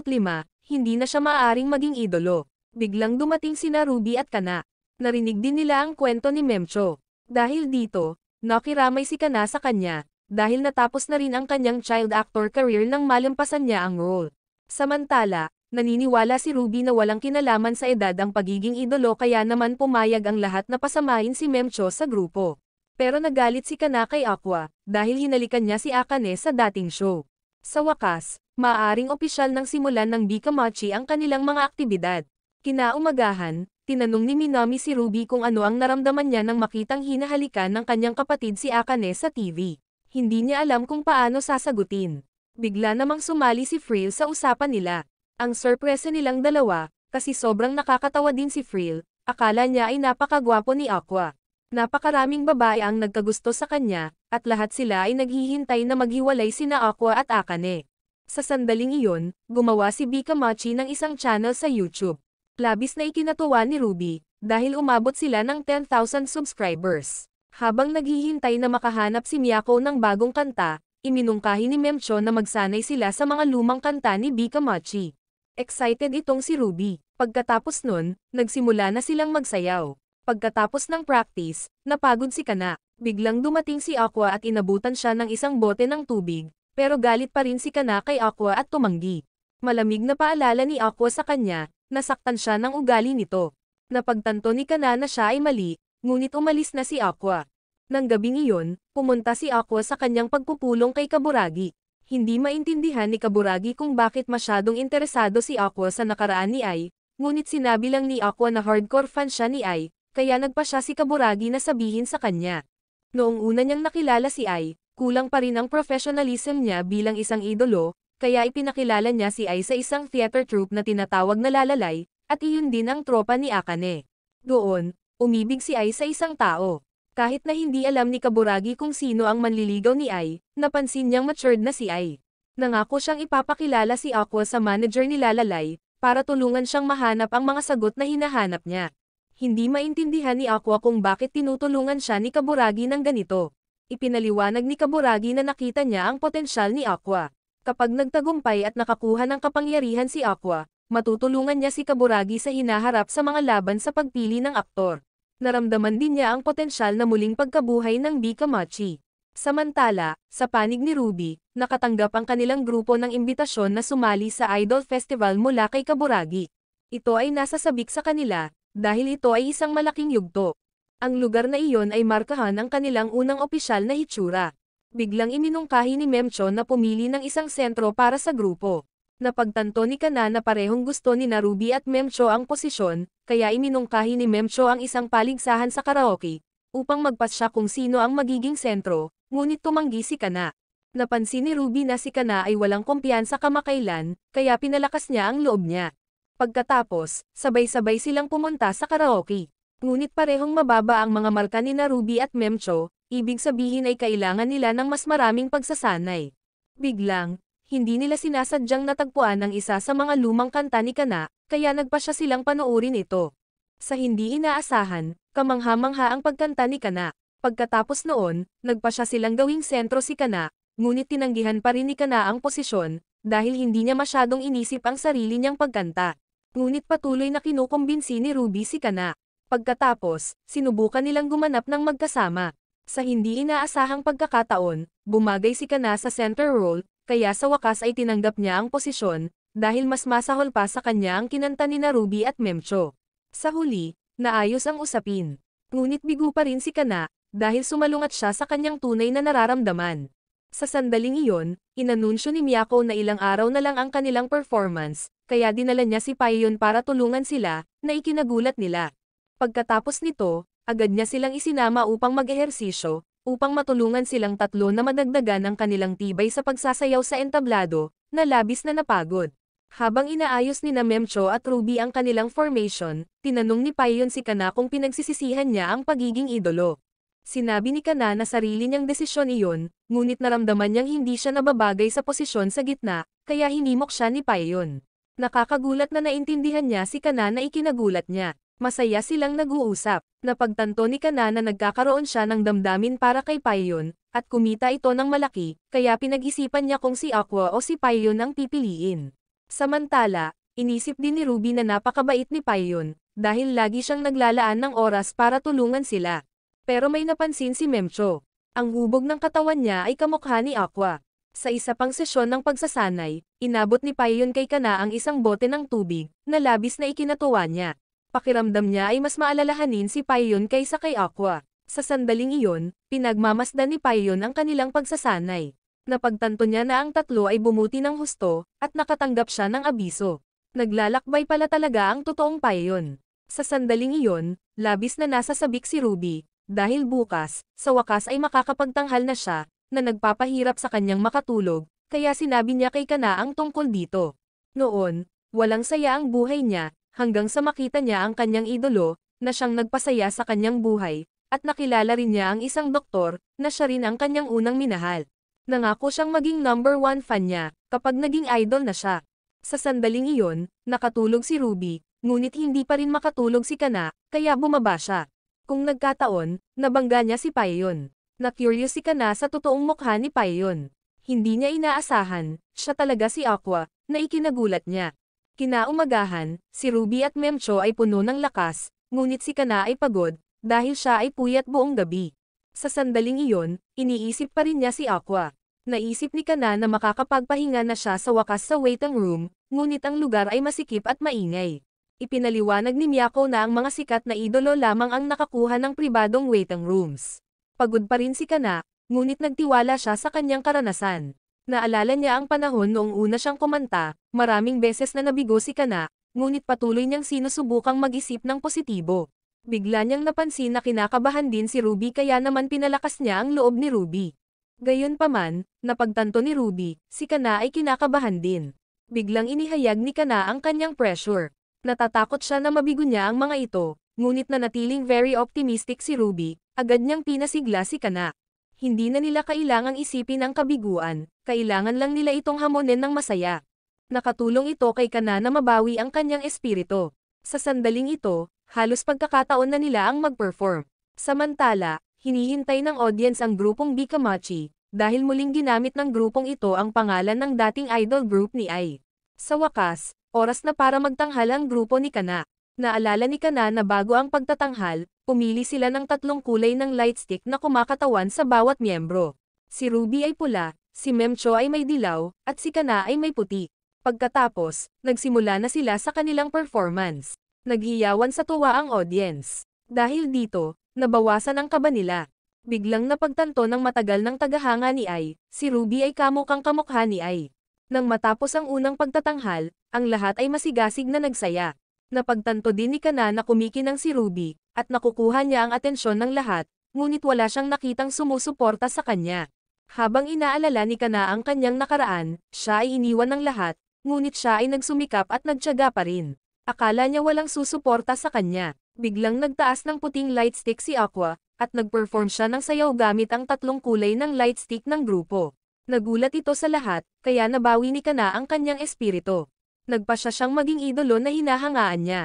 hindi na siya maaaring maging idolo. Biglang dumating sina Ruby at Kana. Narinig din nila ang kwento ni Memcho. Dahil dito, nakiramay si Kana sa kanya, dahil natapos na rin ang kanyang child actor career nang malampasan niya ang role. Samantala, naniniwala si Ruby na walang kinalaman sa edad ang pagiging idolo kaya naman pumayag ang lahat na pasamahin si Memcho sa grupo. Pero nagalit si Kana kay Aqua, dahil hinalikan niya si Akane sa dating show. Sa wakas, maaaring opisyal nang simulan ng Bikamachi ang kanilang mga aktibidad. Kinaumagahan, tinanong ni Minami si Ruby kung ano ang naramdaman niya nang makitang hinahalikan ng kanyang kapatid si Akane sa TV. Hindi niya alam kung paano sasagutin. Bigla namang sumali si Frill sa usapan nila. Ang surpresa nilang dalawa, kasi sobrang nakakatawa din si Frill, akala niya ay napakagwapo ni Aqua. Napakaraming babae ang nagkagusto sa kanya, at lahat sila ay naghihintay na maghiwalay sina Aqua at Akane. Sa sandaling iyon, gumawa si Bikamachi ng isang channel sa YouTube. Labis na ikinatuwa ni Ruby, dahil umabot sila ng 10,000 subscribers. Habang naghihintay na makahanap si Miyako ng bagong kanta, iminungkahi ni Memcho na magsanay sila sa mga lumang kanta ni Bikamachi. Excited itong si Ruby. Pagkatapos nun, nagsimula na silang magsayaw. Pagkatapos ng practice, napagod si Kana. Biglang dumating si Aqua at inabutan siya ng isang bote ng tubig, pero galit pa rin si Kana kay Aqua at tumanggi. Malamig na paalala ni Aqua sa kanya, nasaktan siya ng ugali nito. Napagtanto ni Kana na siya ay mali, ngunit umalis na si Aqua. Nang gabing iyon, pumunta si Aqua sa kanyang pagpupulong kay Kaburagi. Hindi maintindihan ni Kaburagi kung bakit masyadong interesado si Aqua sa nakaraan ni Ai, ngunit sinabi lang ni Aqua na hardcore fan siya ni Ai, kaya nagpa siya si Kaburagi na sabihin sa kanya. Noong una niyang nakilala si Ai, kulang pa rin ang professionalism niya bilang isang idolo, kaya ipinakilala niya si Ai sa isang theater troupe na tinatawag na Lalalay, at iyon din ang tropa ni Akane. Doon, umibig si Ai sa isang tao. Kahit na hindi alam ni Kaburagi kung sino ang manliligaw ni Ai, napansin niyang matured na si Ai. Nangako siyang ipapakilala si Aqua sa manager ni Lalalay, para tulungan siyang mahanap ang mga sagot na hinahanap niya. Hindi maintindihan ni Aqua kung bakit tinutulungan siya ni Kaburagi ng ganito. Ipinaliwanag ni Kaburagi na nakita niya ang potensyal ni Aqua. Kapag nagtagumpay at nakakuha ng kapangyarihan si Aqua, matutulungan niya si Kaburagi sa hinaharap sa mga laban sa pagpili ng aktor. Naramdaman din niya ang potensyal na muling pagkabuhay ng Bikamachi. Samantala, sa panig ni Ruby, nakatanggap ang kanilang grupo ng imbitasyon na sumali sa Idol Festival mula kay Kaburagi. Ito ay nasasabik sa kanila, dahil ito ay isang malaking yugto. Ang lugar na iyon ay markahan ang kanilang unang opisyal na hitsura. Biglang iminungkahi ni Memcho na pumili ng isang sentro para sa grupo. Napagtanto ni Kana na parehong gusto ni Ruby at Memcho ang posisyon, kaya iminungkahi ni Memcho ang isang paligsahan sa karaoke, upang magpasya kung sino ang magiging sentro, ngunit tumanggi si Kana. Napansin ni Ruby na si Kana ay walang kumpiyansa kamakailan, kaya pinalakas niya ang loob niya. Pagkatapos, sabay-sabay silang pumunta sa karaoke. Ngunit parehong mababa ang mga marka ni Ruby at Memcho, ibig sabihin ay kailangan nila ng mas maraming pagsasanay. Biglang, hindi nila sinasadyang natagpuan ang isa sa mga lumang kanta ni Kana, kaya nagpasya silang panoorin ito. Sa hindi inaasahan, kamangha-mangha ang pagkanta ni Kana. Pagkatapos noon, nagpasya silang gawing sentro si Kana, ngunit tinanggihan pa rin ni Kana ang posisyon, dahil hindi niya masyadong inisip ang sarili niyang pagkanta. Ngunit patuloy na kinukumbinsi ni Ruby si Kana. Pagkatapos, sinubukan nilang gumanap ng magkasama. Sa hindi inaasahang pagkakataon, bumagay si Kana sa center role, kaya sa wakas ay tinanggap niya ang posisyon, dahil mas masahol pa sa kanya ang kinanta ni Ruby at Memcho. Sa huli, naayos ang usapin. Ngunit bigo pa rin si Kana, dahil sumalungat siya sa kanyang tunay na nararamdaman. Sa sandaling iyon, inanunsyo ni Miyako na ilang araw na lang ang kanilang performance, kaya dinala niya si Payon para tulungan sila, na ikinagulat nila. Pagkatapos nito, agad niya silang isinama upang mag-ehersisyo, upang matulungan silang tatlo na madagdagan ang kanilang tibay sa pagsasayaw sa entablado, na labis na napagod. Habang inaayos ni Memcho at Ruby ang kanilang formation, tinanong ni Payon si Kana kung pinagsisisihan niya ang pagiging idolo. Sinabi ni Kana na sarili niyang desisyon iyon, ngunit naramdaman niyang hindi siya nababagay sa posisyon sa gitna, kaya hinimok siya ni Paeon. Nakakagulat na naintindihan niya si Kana na ikinagulat niya. Masaya silang nag-uusap. Napagtanto ni Kana na nagkakaroon siya ng damdamin para kay Paeon, at kumita ito ng malaki, kaya pinag-isipan niya kung si Aqua o si Paeon ang pipiliin. Samantala, inisip din ni Ruby na napakabait ni Paeon, dahil lagi siyang naglalaan ng oras para tulungan sila. Pero may napansin si Memcho. Ang hubog ng katawan niya ay kamukha ni Aqua. Sa isa pang sesyon ng pagsasanay, inabot ni Paeon kay Kana ang isang bote ng tubig, na labis na ikinatuwa niya. Pakiramdam niya ay mas maalalahanin si Paeon kaysa kay Aqua. Sa sandaling iyon, pinagmamasdan ni Paeon ang kanilang pagsasanay. Napagtanto niya na ang tatlo ay bumuti ng husto, at nakatanggap siya ng abiso. Naglalakbay pala talaga ang totoong Paeon. Sa sandaling iyon, labis na nasasabik si Ruby. Dahil bukas, sa wakas ay makakapagtanghal na siya, na nagpapahirap sa kanyang makatulog, kaya sinabi niya kay Kana ang tungkol dito. Noon, walang saya ang buhay niya, hanggang sa makita niya ang kanyang idolo, na siyang nagpasaya sa kanyang buhay, at nakilala rin niya ang isang doktor, na siya rin ang kanyang unang minahal. Nangako siyang maging #1 fan niya, kapag naging idol na siya. Sa sandaling iyon, nakatulog si Ruby, ngunit hindi pa rin makatulog si Kana, kaya bumaba siya. Kung nagkataon, nabangga niya si Paeon. Na-curious si Kana sa totoong mukha ni Paeon. Hindi niya inaasahan, siya talaga si Aqua, na ikinagulat niya. Kinaumagahan, si Ruby at Memcho ay puno ng lakas, ngunit si Kana ay pagod, dahil siya ay puyat buong gabi. Sa sandaling iyon, iniisip pa rin niya si Aqua. Naisip ni Kana na makakapagpahinga na siya sa wakas sa waiting room, ngunit ang lugar ay masikip at maingay. Ipinaliwanag ni Miyako na ang mga sikat na idolo lamang ang nakakuha ng pribadong waiting rooms. Pagod pa rin si Kana, ngunit nagtiwala siya sa kanyang karanasan. Naalala niya ang panahon noong una siyang kumanta, maraming beses na nabigo si Kana, ngunit patuloy niyang sinusubukang mag-isip ng positibo. Bigla niyang napansin na kinakabahan din si Ruby kaya naman pinalakas niya ang loob ni Ruby. Gayunpaman, napagtanto ni Ruby, si Kana ay kinakabahan din. Biglang inihayag ni Kana ang kanyang pressure. Natatakot siya na mabigo niya ang mga ito, ngunit nanatiling very optimistic si Ruby, agad niyang pinasigla si Kana. Hindi na nila kailangang isipin ang kabiguan, kailangan lang nila itong hamonin ng masaya. Nakatulong ito kay Kana na mabawi ang kanyang espiritu. Sa sandaling ito, halos pagkakataon na nila ang mag-perform. Samantala, hinihintay ng audience ang grupong Bikamachi, dahil muling ginamit ng grupong ito ang pangalan ng dating idol group ni Ai. Sa wakas, oras na para magtanghal ang grupo ni Kana. Naalala ni Kana na bago ang pagtatanghal, pumili sila ng 3 kulay ng light stick na kumakatawan sa bawat miyembro. Si Ruby ay pula, si Memcho ay may dilaw, at si Kana ay may puti. Pagkatapos, nagsimula na sila sa kanilang performance. Naghiyawan sa tuwa ang audience. Dahil dito, nabawasan ang kaba nila. Biglang napagtanto ng matagal ng tagahanga ni Ai, si Ruby ay kamukhang kamukha ni Ai. Nang matapos ang unang pagtatanghal, ang lahat ay masigasig na nagsaya. Napagtanto din ni Kana na kumikinang si Ruby, at nakukuha niya ang atensyon ng lahat, ngunit wala siyang nakitang sumusuporta sa kanya. Habang inaalala ni Kana ang kanyang nakaraan, siya ay iniwan ng lahat, ngunit siya ay nagsumikap at nagtiyaga pa rin. Akala niya walang susuporta sa kanya. Biglang nagtaas ng puting light stick si Aqua, at nagperform siya ng sayaw gamit ang 3 kulay ng light stick ng grupo. Nagulat ito sa lahat, kaya nabawi ni Kana ang kanyang espiritu. Nagpa siya siyang maging idolo na hinahangaan niya.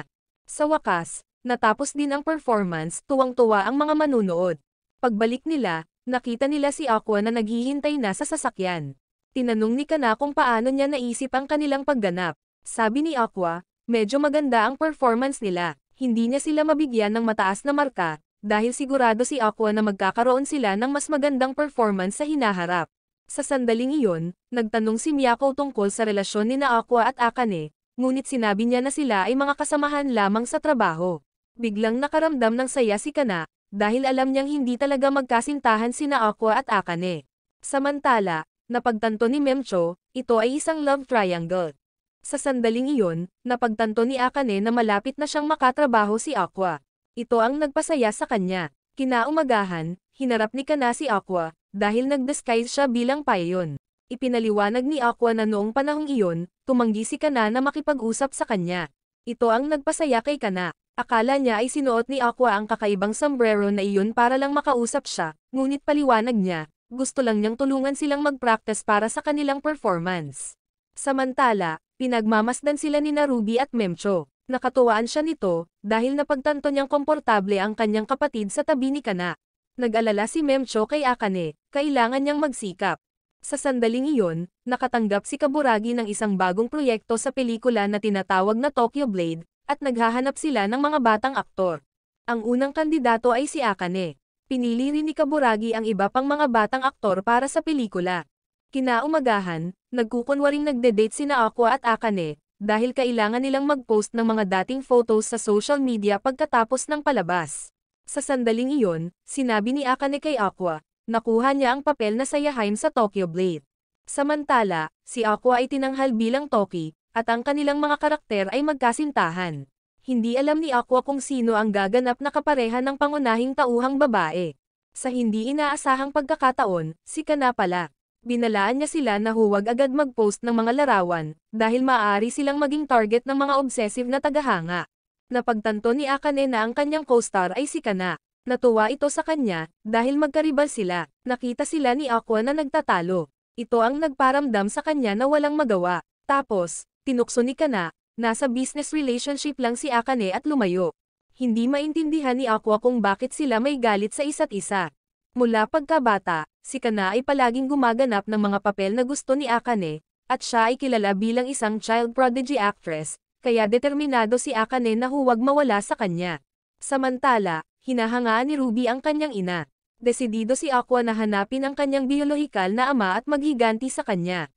Sa wakas, natapos din ang performance, tuwang-tuwa ang mga manunood. Pagbalik nila, nakita nila si Aqua na naghihintay na sa sasakyan. Tinanong ni Kana kung paano niya naisip ang kanilang pagganap. Sabi ni Aqua, medyo maganda ang performance nila. Hindi niya sila mabigyan ng mataas na marka, dahil sigurado si Aqua na magkakaroon sila ng mas magandang performance sa hinaharap. Sa sandaling iyon, nagtanong si Miyako tungkol sa relasyon ni na Aqua at Akane, ngunit sinabi niya na sila ay mga kasamahan lamang sa trabaho. Biglang nakaramdam ng saya si Kana, dahil alam niyang hindi talaga magkasintahan sina Aqua at Akane. Samantala, napagtanto ni Memcho, ito ay isang love triangle. Sa sandaling iyon, napagtanto ni Akane na malapit na siyang makatrabaho si Aqua. Ito ang nagpasaya sa kanya. Kinaumagahan, hinarap ni Kana si Aqua, dahil nag-disguise siya bilang Paeon. Ipinaliwanag ni Aqua na noong panahong iyon, tumanggi si Kana na makipag-usap sa kanya. Ito ang nagpasaya kay Kana. Akala niya ay sinuot ni Aqua ang kakaibang sombrero na iyon para lang makausap siya, ngunit paliwanag niya, gusto lang niyang tulungan silang mag-practice para sa kanilang performance. Samantala, pinagmamasdan sila ni Ruby at Memcho. Nakatuwaan siya nito, dahil napagtanto niyang komportable ang kanyang kapatid sa tabi ni Kana. Nag-alala si Memcho kay Akane, kailangan niyang magsikap. Sa sandaling iyon, nakatanggap si Kaburagi ng isang bagong proyekto sa pelikula na tinatawag na Tokyo Blade, at naghahanap sila ng mga batang aktor. Ang unang kandidato ay si Akane. Pinili rin ni Kaburagi ang iba pang mga batang aktor para sa pelikula. Kinaumagahan, nagkukunwaring nagde-date sina Aqua at Akane, dahil kailangan nilang mag-post ng mga dating photos sa social media pagkatapos ng palabas. Sa sandaling iyon, sinabi ni Akane kay Aqua, nakuha niya ang papel na Sayaheim sa Tokyo Blade. Samantala, si Aqua ay tinanghal bilang Toki, at ang kanilang mga karakter ay magkasintahan. Hindi alam ni Aqua kung sino ang gaganap na kapareha ng pangunahing tauhang babae. Sa hindi inaasahang pagkakataon, si Kana pala. Binalaan niya sila na huwag agad mag-post ng mga larawan, dahil maaari silang maging target ng mga obsessive na tagahanga. Napagtanto ni Akane na ang kanyang co-star ay si Kana. Natuwa ito sa kanya, dahil magkaribal sila. Nakita sila ni Aqua na nagtatalo. Ito ang nagparamdam sa kanya na walang magawa. Tapos, tinukso ni Kana, nasa business relationship lang si Akane at lumayo. Hindi maintindihan ni Aqua kung bakit sila may galit sa isa't isa. Mula pagkabata, si Kana ay palaging gumaganap ng mga papel na gusto ni Akane, at siya ay kilala bilang isang child prodigy actress, kaya determinado si Akane na huwag mawala sa kanya. Samantala, hinahangaan ni Ruby ang kanyang ina. Desidido si Aqua na hanapin ang kanyang biolohikal na ama at maghiganti sa kanya.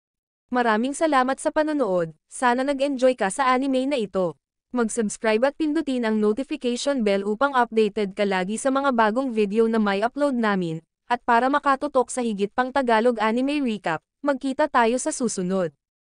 Maraming salamat sa panonood, sana nag-enjoy ka sa anime na ito. Mag-subscribe at pindutin ang notification bell upang updated ka lagi sa mga bagong video na may upload namin, at para makatutok sa higit pang Tagalog anime recap, magkita tayo sa susunod.